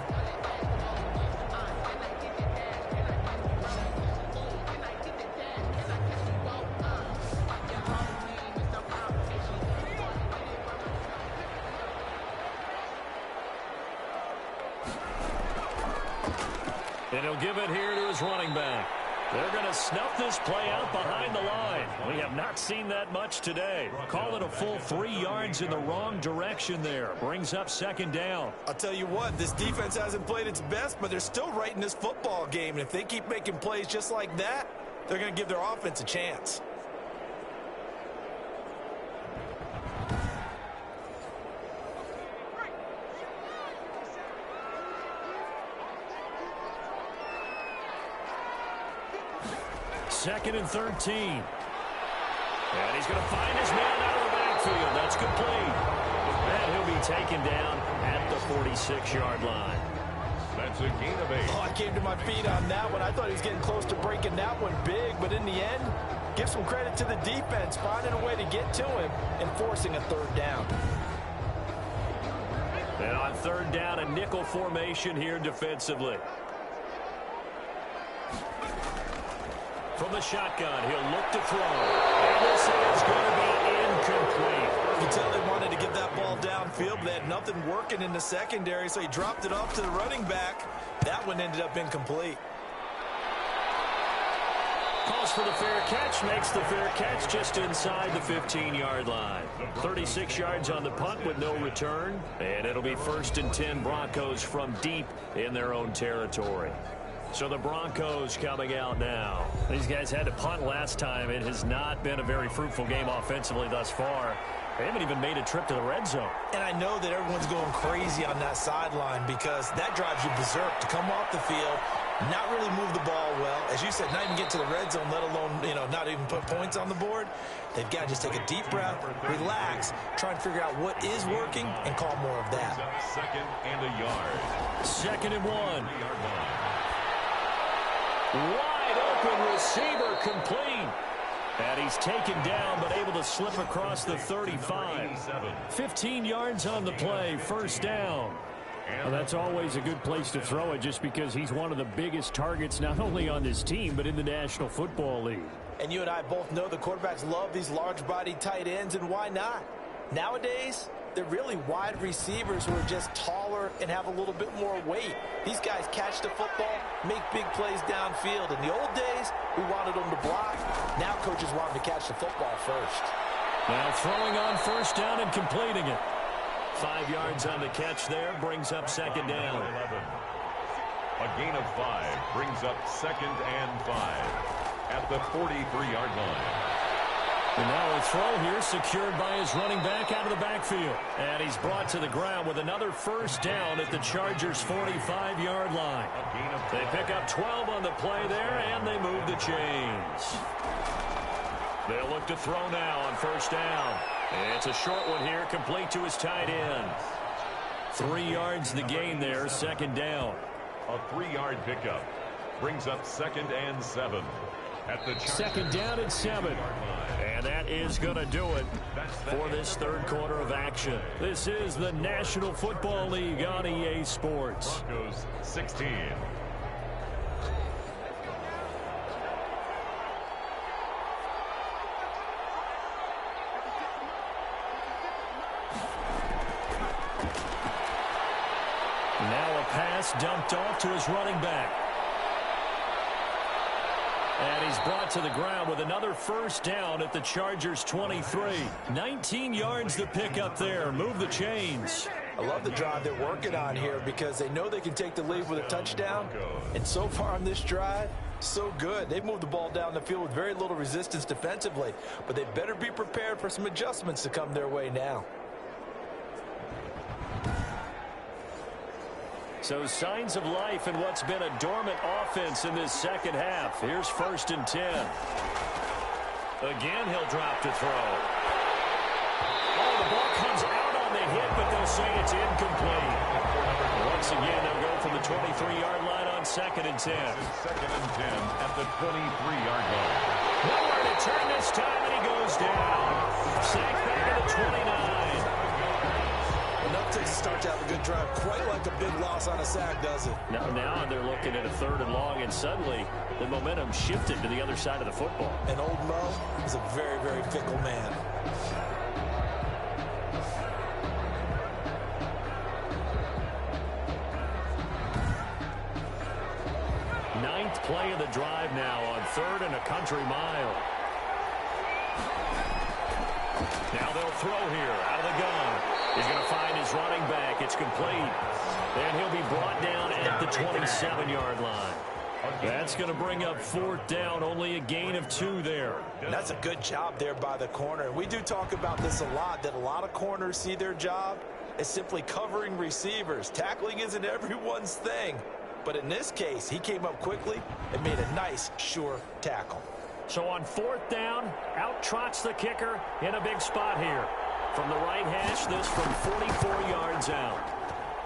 And he'll give it here to his running back. They're going to snuff this play out behind the line. We have not seen that much today. Call it a full 3 yards in the wrong direction there. Brings up second down. I'll tell you what, this defense hasn't played its best, but they're still right in this football game. And if they keep making plays just like that, they're going to give their offense a chance. Second and 13. And he's going to find his man out of the backfield. That's complete. And he'll be taken down at the 46-yard line. That's a gain of 8. Oh, I came to my feet on that one. I thought he was getting close to breaking that one big, but in the end, give some credit to the defense, finding a way to get to him and forcing a third down. And on third down, a nickel formation here defensively. From the shotgun, he'll look to throw. And this is going to be incomplete. You can tell they wanted to get that ball downfield, but they had nothing working in the secondary, so he dropped it off to the running back. That one ended up incomplete. Calls for the fair catch, makes the fair catch just inside the 15-yard line. 36 yards on the punt with no return, and it'll be 1st and 10 Broncos from deep in their own territory. So the Broncos coming out now. These guys had to punt last time. It has not been a very fruitful game offensively thus far. They haven't even made a trip to the red zone. And I know that everyone's going crazy on that sideline because that drives you berserk to come off the field, not really move the ball well. As you said, not even get to the red zone, let alone, not even put points on the board. They've got to just take a deep breath, relax, try and figure out what is working, and call more of that. 2nd and a yard. 2nd and 1. Wide open receiver complete. And he's taken down but able to slip across the 35. 15 yards on the play, first down. Well, that's always a good place to throw it just because he's one of the biggest targets not only on this team but in the National Football League. And you and I both know the quarterbacks love these large-bodied tight ends, and why not? Nowadays, they're really wide receivers who are just taller and have a little bit more weight. These guys catch the football, make big plays downfield. In the old days, we wanted them to block. Now coaches want them to catch the football first. Now throwing on first down and completing it. 5 yards on the catch there, brings up second down. 11. A gain of 5 brings up 2nd and 5 at the 43-yard line. And now a throw here secured by his running back out of the backfield. And he's brought to the ground with another first down at the Chargers' 45-yard line. They pick up 12 on the play there, and they move the chains. They'll look to throw now on first down. It's a short one here, complete to his tight end. 3 yards the gain there, second down. A 3-yard pickup brings up 2nd and 7. At the second down and 7. And that is going to do it for this third quarter of action. This is the National Football League on EA Sports. Broncos 16. Now a pass dumped off to his running back. And he's brought to the ground with another first down at the Chargers' 23. 19 yards to pick up there. Move the chains. I love the drive they're working on here because they know they can take the lead with a touchdown. And so far on this drive, so good. They've moved the ball down the field with very little resistance defensively. But they better be prepared for some adjustments to come their way now. So signs of life in what's been a dormant offense in this second half. Here's 1st and 10. Again, he'll drop to throw. Oh, the ball comes out on the hit, but they'll say it's incomplete. Once again, they'll go from the 23-yard line on 2nd and 10. 2nd and 10 at the 23-yard line. Nowhere to turn this time, and he goes down. Sacked back at the 29. Enough to start to have a good drive. Quite like a big loss on a sack, does it? Now they're looking at a 3rd and long, and suddenly the momentum shifted to the other side of the football. And old Mo is a very, very fickle man. Ninth play of the drive now on 3rd and a country mile. Now they'll throw here out of the gun. He's going to find his running back. It's complete. And he'll be brought down at the 27-yard line. That's going to bring up 4th down. Only a gain of 2 there. And that's a good job there by the corner. We do talk about this a lot, that a lot of corners see their job as simply covering receivers. Tackling isn't everyone's thing. But in this case, he came up quickly and made a nice, sure tackle. So on 4th down, out trots the kicker in a big spot here. From the right hash, this from 44 yards out.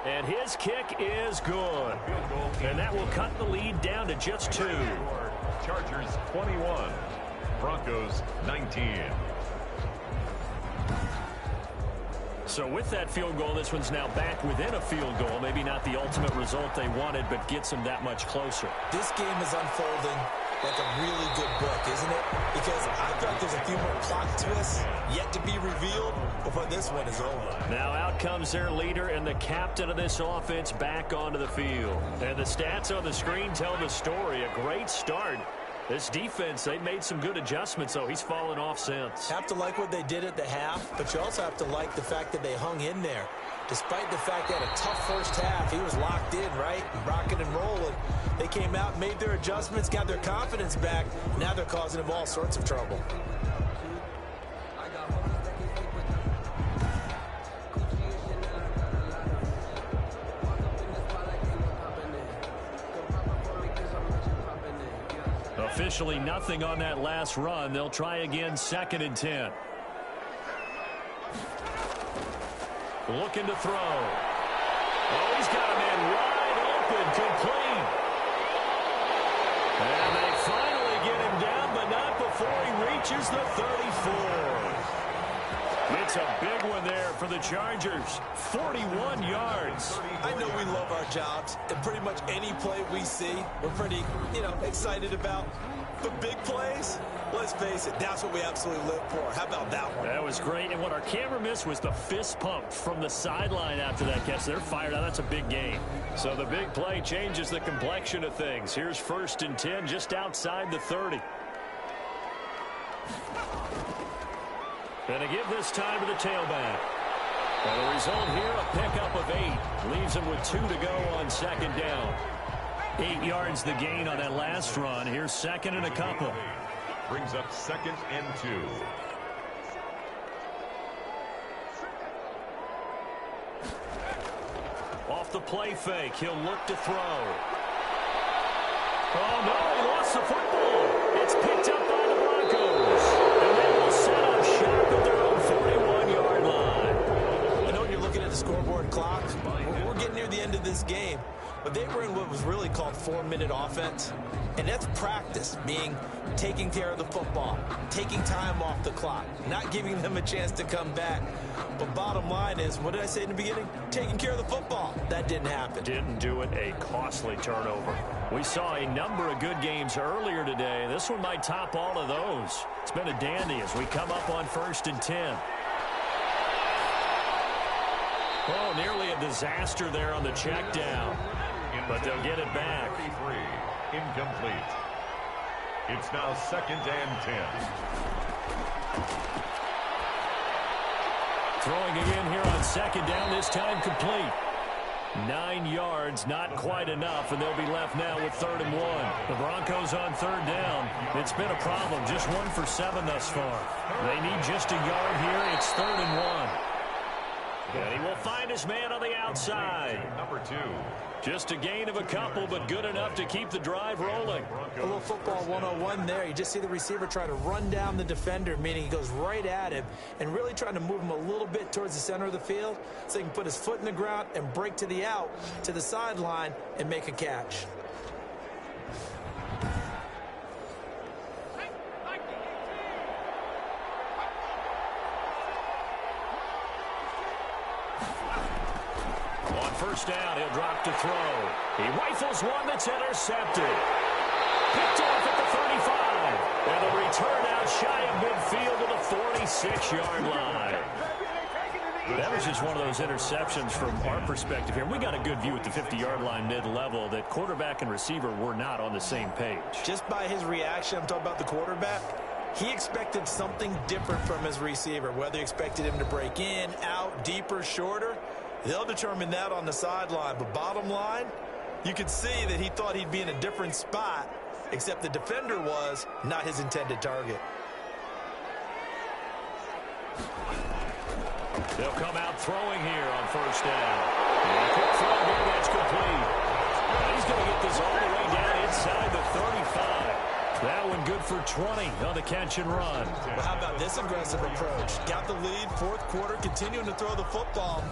And his kick is good. And that will cut the lead down to just 2. Chargers 21. Broncos 19. So with that field goal, this one's now back within a field goal. Maybe not the ultimate result they wanted, but gets them that much closer. This game is unfolding like a really good book, isn't it? Because I thought there's a few more plot twists yet to be revealed before this one is over. Now out comes their leader and the captain of this offense back onto the field. And the stats on the screen tell the story. A great start. This defense, they've made some good adjustments, so he's fallen off since. Have to like what they did at the half, but you also have to like the fact that they hung in there. Despite the fact they had a tough first half, he was locked in, right? Rocking and rolling. They came out, made their adjustments, got their confidence back. Now they're causing him all sorts of trouble. Officially nothing on that last run. They'll try again, 2nd and 10. Looking to throw. Oh, he's got a man wide open, complete. And they finally get him down, but not before he reaches the 34. It's a big one there for the Chargers. 41 yards. I know we love our jobs, and pretty much any play we see, we're pretty, excited about. But big plays, let's face it, that's what we absolutely live for. How about that one? That was great, and what our camera missed was the fist pump from the sideline after that catch. They're fired out. That's a big gain. So the big play changes the complexion of things. Here's 1st and 10 just outside the 30. And to give this time to the tailback. And the result here, a pickup of 8. Leaves him with 2 to go on 2nd down. 8 yards the gain on that last run. Here's 2nd and a couple. Brings up 2nd and 2. the play fake. He'll look to throw. Oh, no, he lost the football. It's picked up by the Broncos. And they will set up shop at their own 41-yard line. I know you're looking at the scoreboard clock. We're getting near the end of this game. But they were in what was really called 4-minute offense. And that's practice, meaning taking care of the football, taking time off the clock, not giving them a chance to come back. But bottom line is, what did I say in the beginning? Taking care of the football. That didn't happen. Didn't do it. A costly turnover. We saw a number of good games earlier today. This one might top all of those. It's been a dandy as we come up on 1st and 10. Oh, nearly a disaster there on the check down. But they'll get it back. Incomplete. It's now 2nd and 10. Throwing again here on 2nd down, this time complete. 9 yards, not quite enough, and they'll be left now with 3rd and 1. The Broncos on 3rd down. It's been a problem, just 1 for 7 thus far. They need just a yard here. It's 3rd and 1. And he will find his man on the outside. Number 2. Just a gain of a couple, but good enough to keep the drive rolling. A little football 101 there. You just see the receiver try to run down the defender, meaning he goes right at him and really trying to move him a little bit towards the center of the field so he can put his foot in the ground and break to the out, to the sideline, and make a catch. First down, he'll drop to throw. He rifles one that's intercepted. Picked off at the 35. And a return out shy of midfield to the 46-yard line. That was just one of those interceptions from our perspective here. We got a good view at the 50-yard line mid-level that quarterback and receiver were not on the same page. Just by his reaction, I'm talking about the quarterback, he expected something different from his receiver, whether he expected him to break in, out, deeper, shorter. They'll determine that on the sideline. But bottom line, you could see that he thought he'd be in a different spot, except the defender was not his intended target. They'll come out throwing here on 1st down. And a quick throw here, that's complete. And he's going to get this all the way down inside the 35. That one good for 20 on the catch and run. Well, how about this aggressive approach? Got the lead, 4th quarter, continuing to throw the football.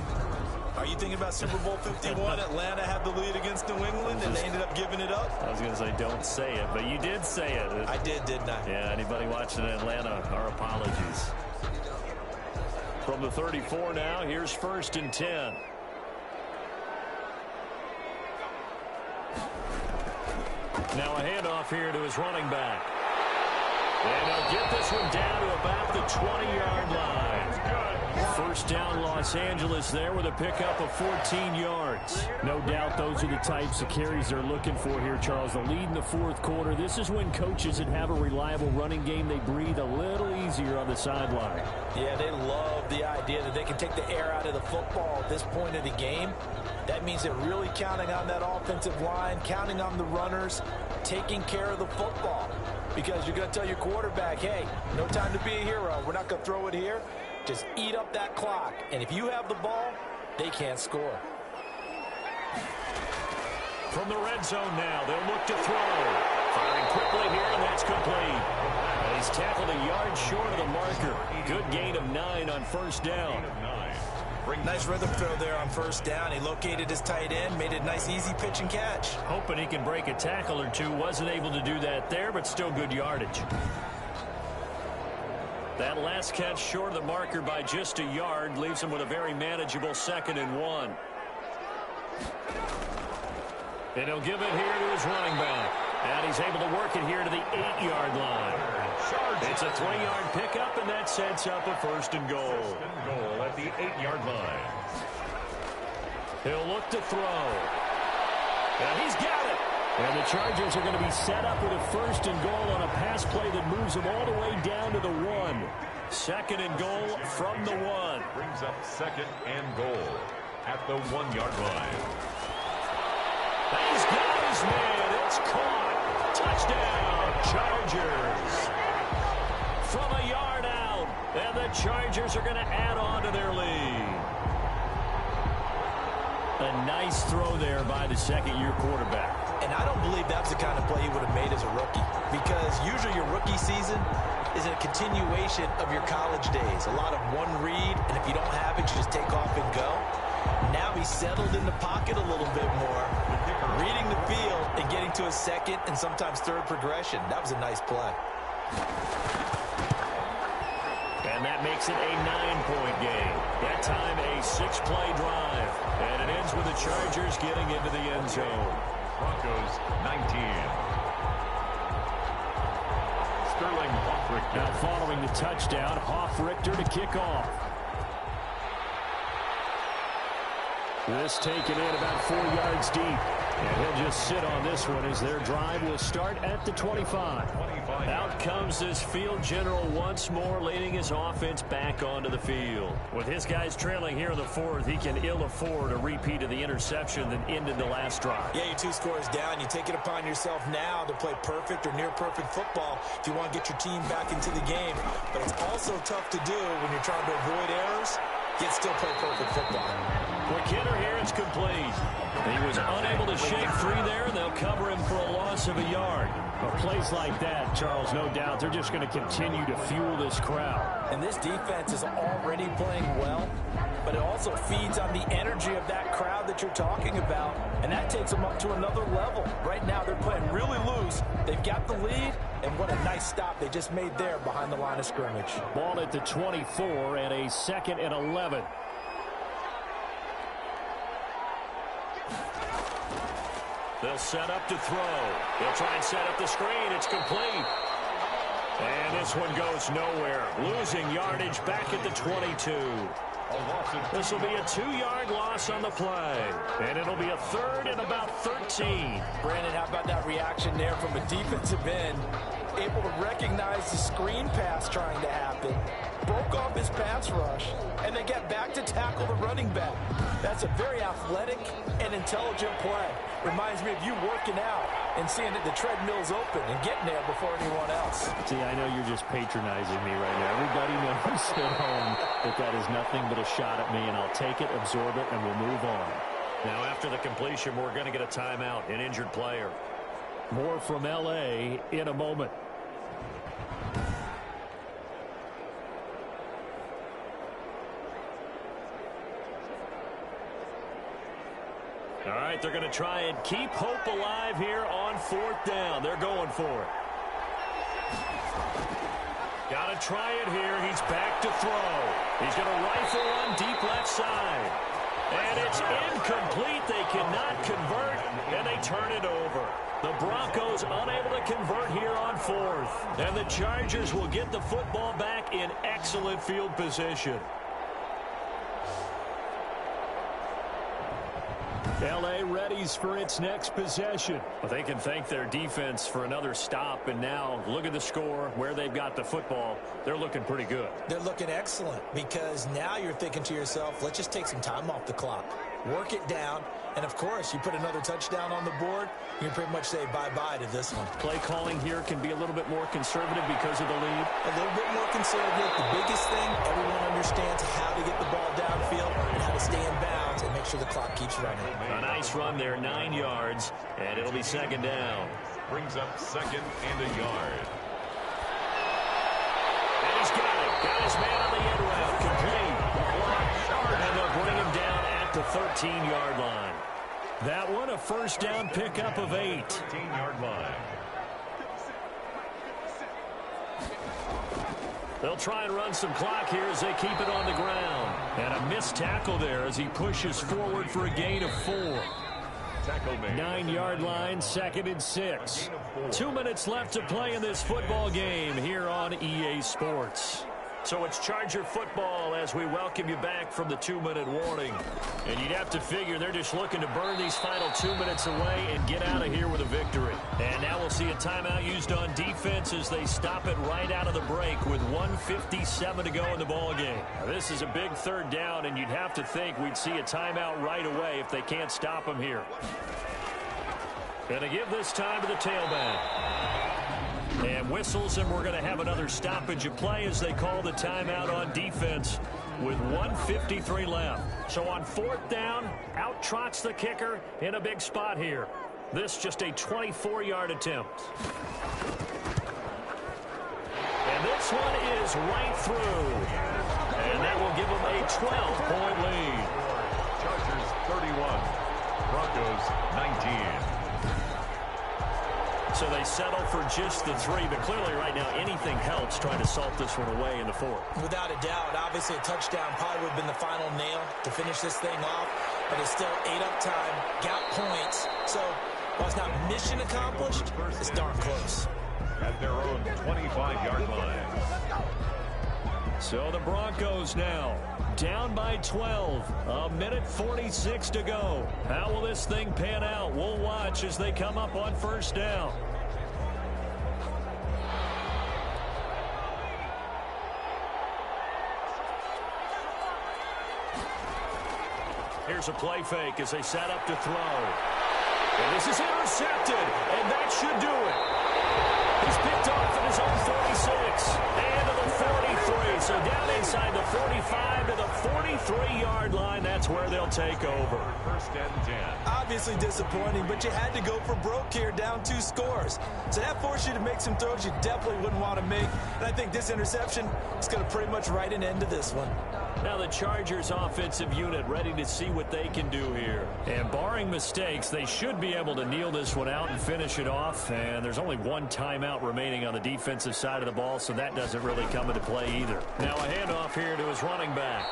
Are you thinking about Super Bowl 51? Atlanta had the lead against New England, and they ended up giving it up? I was going to say, don't say it, but you did say it. I did, didn't I? Yeah, anybody watching Atlanta, our apologies. From the 34 now, here's 1st and 10. Now a handoff here to his running back. And he'll get this one down to about the 20-yard line. 1st down Los Angeles there with a pickup of 14 yards. No doubt those are the types of carries they're looking for here, Charles. The lead in the 4th quarter. This is when coaches that have a reliable running game, they breathe a little easier on the sideline. Yeah, they love the idea that they can take the air out of the football at this point of the game. That means they're really counting on that offensive line, counting on the runners, taking care of the football. Because you're going to tell your quarterback, hey, no time to be a hero. We're not going to throw it here. Just eat up that clock. And if you have the ball, they can't score. From the red zone now, they'll look to throw. Firing quickly here, and that's complete. And he's tackled a yard short of the marker. Good gain of 9 on 1st down. Nice rhythm throw there on 1st down. He located his tight end, made it a nice, easy pitch and catch. Hoping he can break a tackle or two. Wasn't able to do that there, but still good yardage. That last catch short of the marker by just a yard leaves him with a very manageable 2nd and 1. And he'll give it here to his running back. And he's able to work it here to the 8-yard line. It's a 3-yard pickup, and that sets up a 1st and goal. 1st and goal at the 8-yard line. He'll look to throw. And he's got it. And the Chargers are going to be set up with a 1st and goal on a pass play that moves them all the way down to the 1. 2nd and goal from the 1. Brings up 2nd and goal at the 1-yard line. He's got his man. It's caught. Touchdown, Chargers. From a yard out. And the Chargers are going to add on to their lead. A nice throw there by the second-year quarterback. And I don't believe that's the kind of play he would have made as a rookie, because usually your rookie season is a continuation of your college days. A lot of one read, and if you don't have it, you just take off and go. Now he's settled in the pocket a little bit more, reading the field and getting to a second and sometimes third progression. That was a nice play. And that makes it a 9-point game. That time a 6-play drive. And it ends with the Chargers getting into the end zone. Broncos 19. Sterling Hoffrichter. Now following the touchdown, Hoffrichter to kick off. This taken in about 4 yards deep. And he'll just sit on this one as their drive will start at the 25. Out comes this field general once more, leading his offense back onto the field. With his guys trailing here in the fourth, he can ill afford a repeat of the interception that ended the last drive. Yeah, you're 2 scores down. You take it upon yourself now to play perfect or near perfect football if you want to get your team back into the game. But it's also tough to do when you're trying to avoid errors, yet still play perfect football. Quick hitter here, it's complete. He was unable to shake free there, and they'll cover him for a loss of a yard. Well, plays like that, Charles, no doubt, they're just going to continue to fuel this crowd. And this defense is already playing well, but it also feeds on the energy of that crowd that you're talking about, and that takes them up to another level. Right now, they're playing really loose. They've got the lead, and what a nice stop they just made there behind the line of scrimmage. Ball at the 24 and a 2nd and 11. They'll set up to throw. They'll try and set up the screen. It's complete. And this one goes nowhere. Losing yardage back at the 22. This will be a 2-yard loss on the play. And it'll be a 3rd and about 13. Brandon, how about that reaction there from a defensive end? Able to recognize the screen pass trying to happen. Broke off his pass rush. And then get back to tackle the running back. That's a very athletic and intelligent play. Reminds me of you working out and seeing that the treadmill's open and getting there before anyone else. See, I know you're just patronizing me right now. Everybody knows at home that that is nothing but a shot at me, and I'll take it, absorb it, and we'll move on. Now, after the completion, we're going to get a timeout, an injured player. More from L.A. in a moment. All right, they're going to try and keep hope alive here on 4th down. They're going for it. Got to try it here. He's back to throw. He's going to rifle one deep left side. And it's incomplete. They cannot convert, and they turn it over. The Broncos unable to convert here on 4th. And the Chargers will get the football back in excellent field position. L.A. readies for its next possession. But they can thank their defense for another stop. And now, look at the score, where they've got the football. They're looking pretty good. They're looking excellent, because now you're thinking to yourself, let's just take some time off the clock. Work it down. And, of course, you put another touchdown on the board, you can pretty much say bye-bye to this one. Play calling here can be a little bit more conservative because of the lead. A little bit more conservative. The biggest thing, everyone understands how to get the ball downfield and how to stay in bounds and make sure the clock keeps running. A nice run there, 9 yards, and it'll be 2nd down. Brings up 2nd and a yard. And he's got it. Got his man on the end route. Complete. And they'll bring him down at the 13-yard line. That one, a 1st down pickup of 8. 13-yard line. They'll try and run some clock here as they keep it on the ground. And a missed tackle there as he pushes forward for a gain of 4. 9-yard line, 2nd and 6. 2 minutes left to play in this football game here on EA Sports. So it's Charger football as we welcome you back from the 2-minute warning. And you'd have to figure they're just looking to burn these final 2 minutes away and get out of here with a victory. And now we'll see a timeout used on defense as they stop it right out of the break with 1:57 to go in the ball game. Now, this is a big 3rd down, and you'd have to think we'd see a timeout right away if they can't stop them here. Going to give this time to the tailback. And whistles, and we're going to have another stoppage of play as they call the timeout on defense. with 1:53 left. So on 4th down, out trots the kicker in a big spot here. This just a 24-yard attempt. And this one is right through. And that will give them a 12-point lead. Chargers 31, Broncos 19. So they settle for just the 3, but clearly right now anything helps trying to salt this one away in the 4th. Without a doubt, obviously a touchdown probably would have been the final nail to finish this thing off, but it's still 8 up time, got points. So while it's not mission accomplished, it's darn close. At their own 25-yard line. So the Broncos now down by 12. A minute 46 to go. How will this thing pan out? We'll watch as they come up on 1st down. Here's a play fake as they set up to throw. And this is intercepted, and that should do it. He's picked off at his own 46 and to the 43. So down inside the 45 to the 43-yard line. That's where they'll take over. 1st and 10. Obviously disappointing, but you had to go for broke here, down 2 scores. So that forced you to make some throws you definitely wouldn't want to make. And I think this interception is going to pretty much write an end to this one. Now the Chargers offensive unit ready to see what they can do here. And barring mistakes, they should be able to kneel this one out and finish it off. And there's only 1 timeout remaining on the defensive side of the ball, so that doesn't really come into play either. Now a handoff here to his running back.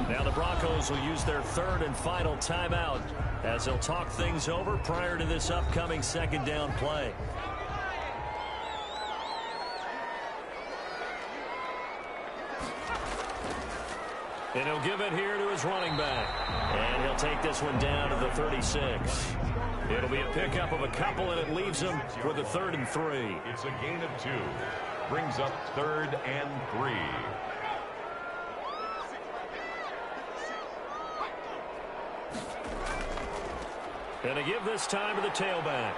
Now the Broncos will use their 3rd and final timeout as they'll talk things over prior to this upcoming 2nd down play. And he'll give it here to his running back. And he'll take this one down to the 36. It'll be a pickup of a couple, and it leaves him with a 3rd and 3. It's a gain of 2. Brings up 3rd and 3. And to give this time to the tailback.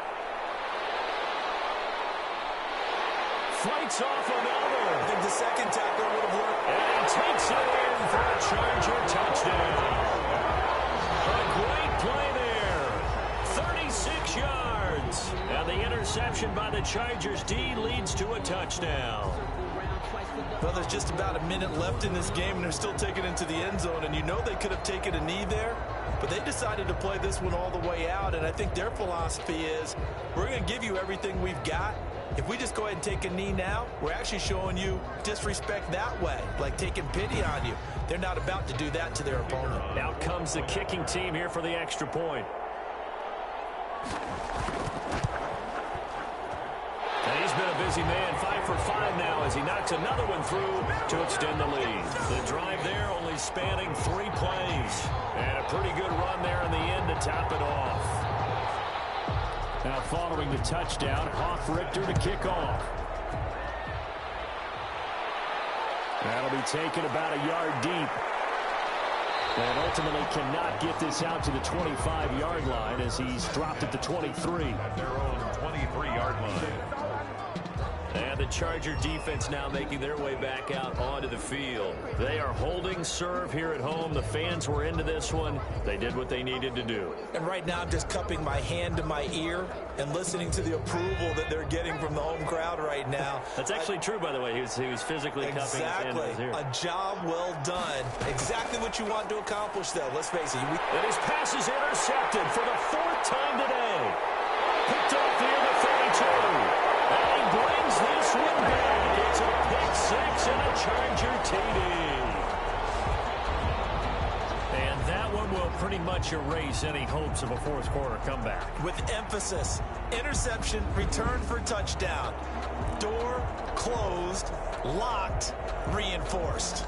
Fights off another. I think the second tackle would have worked. And he takes it in for a Charger touchdown. A great play there. 36 yards. And the interception by the Chargers D leads to a touchdown. Well, there's just about a minute left in this game, and they're still taking it into the end zone. And you know they could have taken a knee there, but they decided to play this one all the way out. And I think their philosophy is, we're going to give you everything we've got. If we just go ahead and take a knee now, we're actually showing you disrespect that way, like taking pity on you. They're not about to do that to their opponent. Out comes the kicking team here for the extra point. And he's been a busy man, 5 for 5 now as he knocks another one through to extend the lead. The drive there only spanning 3 plays. And a pretty good run there in the end to top it off. Now following the touchdown, Hofrichter to kick off. That'll be taken about a yard deep. And ultimately cannot get this out to the 25-yard line as he's dropped at the 23. At their own 23-yard line. And the Charger defense now making their way back out onto the field. They are holding serve here at home. The fans were into this one. They did what they needed to do. And right now I'm just cupping my hand to my ear and listening to the approval that they're getting from the home crowd right now. That's actually true, by the way. He was physically cupping his hand to his ear. A job well done. Exactly what you want to accomplish, though. Let's face it. And his pass is intercepted for the 4th time today. Picked off near the 32. And he brings this one back. It's a pick 6 and a Charger TD. And that one will pretty much erase any hopes of a 4th quarter comeback. With emphasis, interception, return for touchdown. Door closed, locked, reinforced.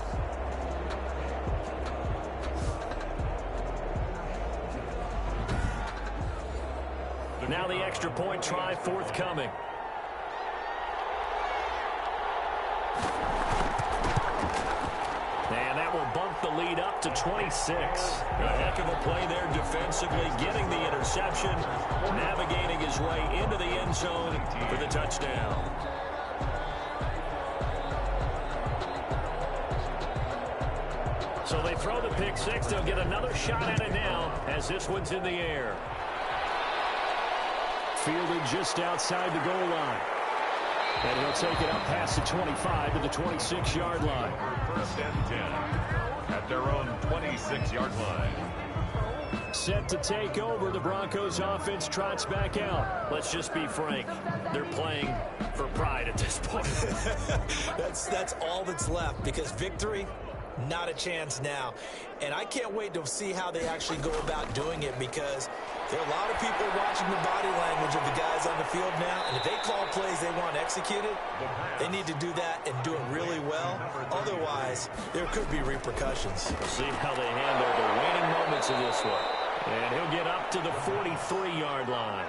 Now the extra point try forthcoming. And that will bump the lead up to 26. A heck of a play there defensively, getting the interception, navigating his way into the end zone for the touchdown. So they throw the pick six. They'll get another shot at it now as this one's in the air. Fielded just outside the goal line. And he'll take it up past the 25 to the 26-yard line. First and 10 at their own 26-yard line. Set to take over, the Broncos offense trots back out. Let's just be frank. They're playing for pride at this point. That's all that's left, because victory, not a chance now. And I can't wait to see how they actually go about doing it, because there are a lot of people watching the body language of the guys on the field now, and if they call plays they want executed, they need to do that and do it really well. Otherwise, there could be repercussions. We'll see how they handle the waning moments of this one. And he'll get up to the 43-yard line.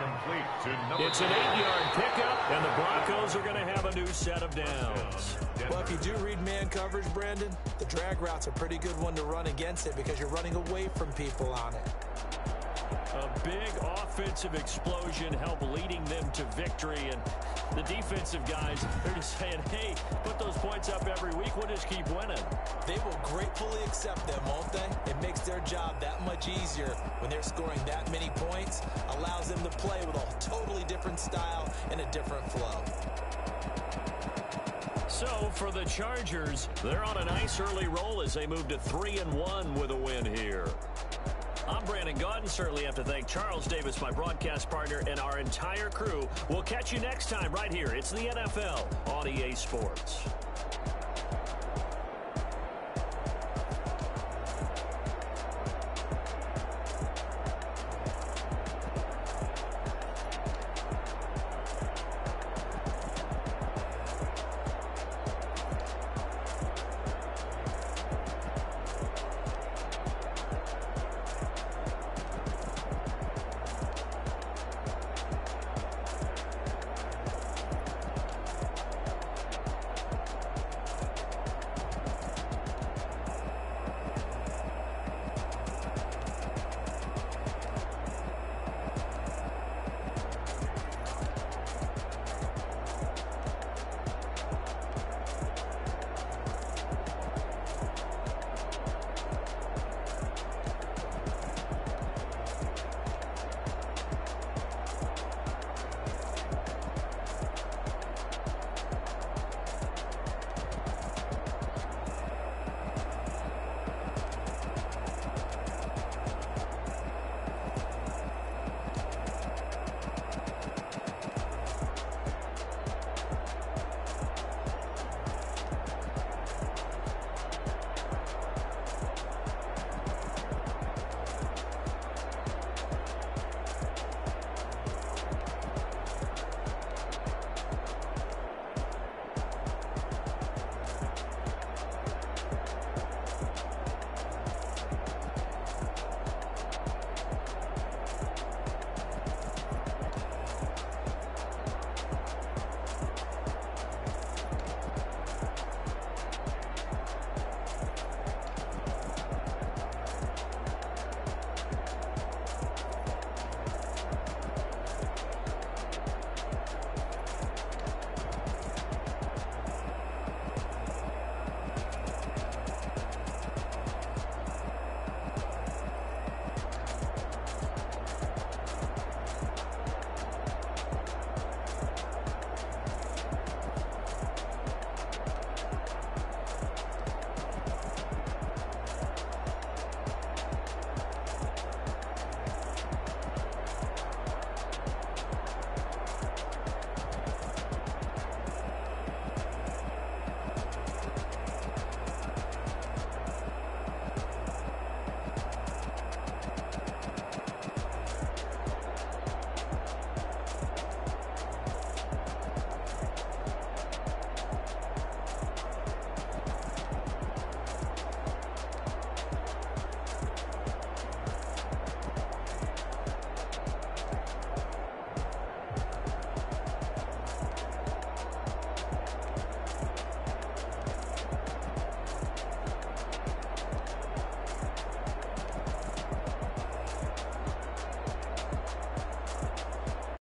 It's an 8-yard pickup, and the Broncos are going to have a new set of downs. Well, if you do read man coverage, Brandon, the drag route's a pretty good one to run against it because you're running away from people on it. A big offensive explosion helped leading them to victory, and the defensive guys, they're just saying, hey, put those points up every week, we'll just keep winning. They will gratefully accept them, won't they? It makes their job that much easier when they're scoring that many points, allows them to play with a totally different style and a different flow. So for the Chargers, they're on a nice early roll as they move to 3-1 with a win here. I'm Brandon Gaudin. Certainly have to thank Charles Davis, my broadcast partner, and our entire crew. We'll catch you next time right here. It's the NFL on EA Sports.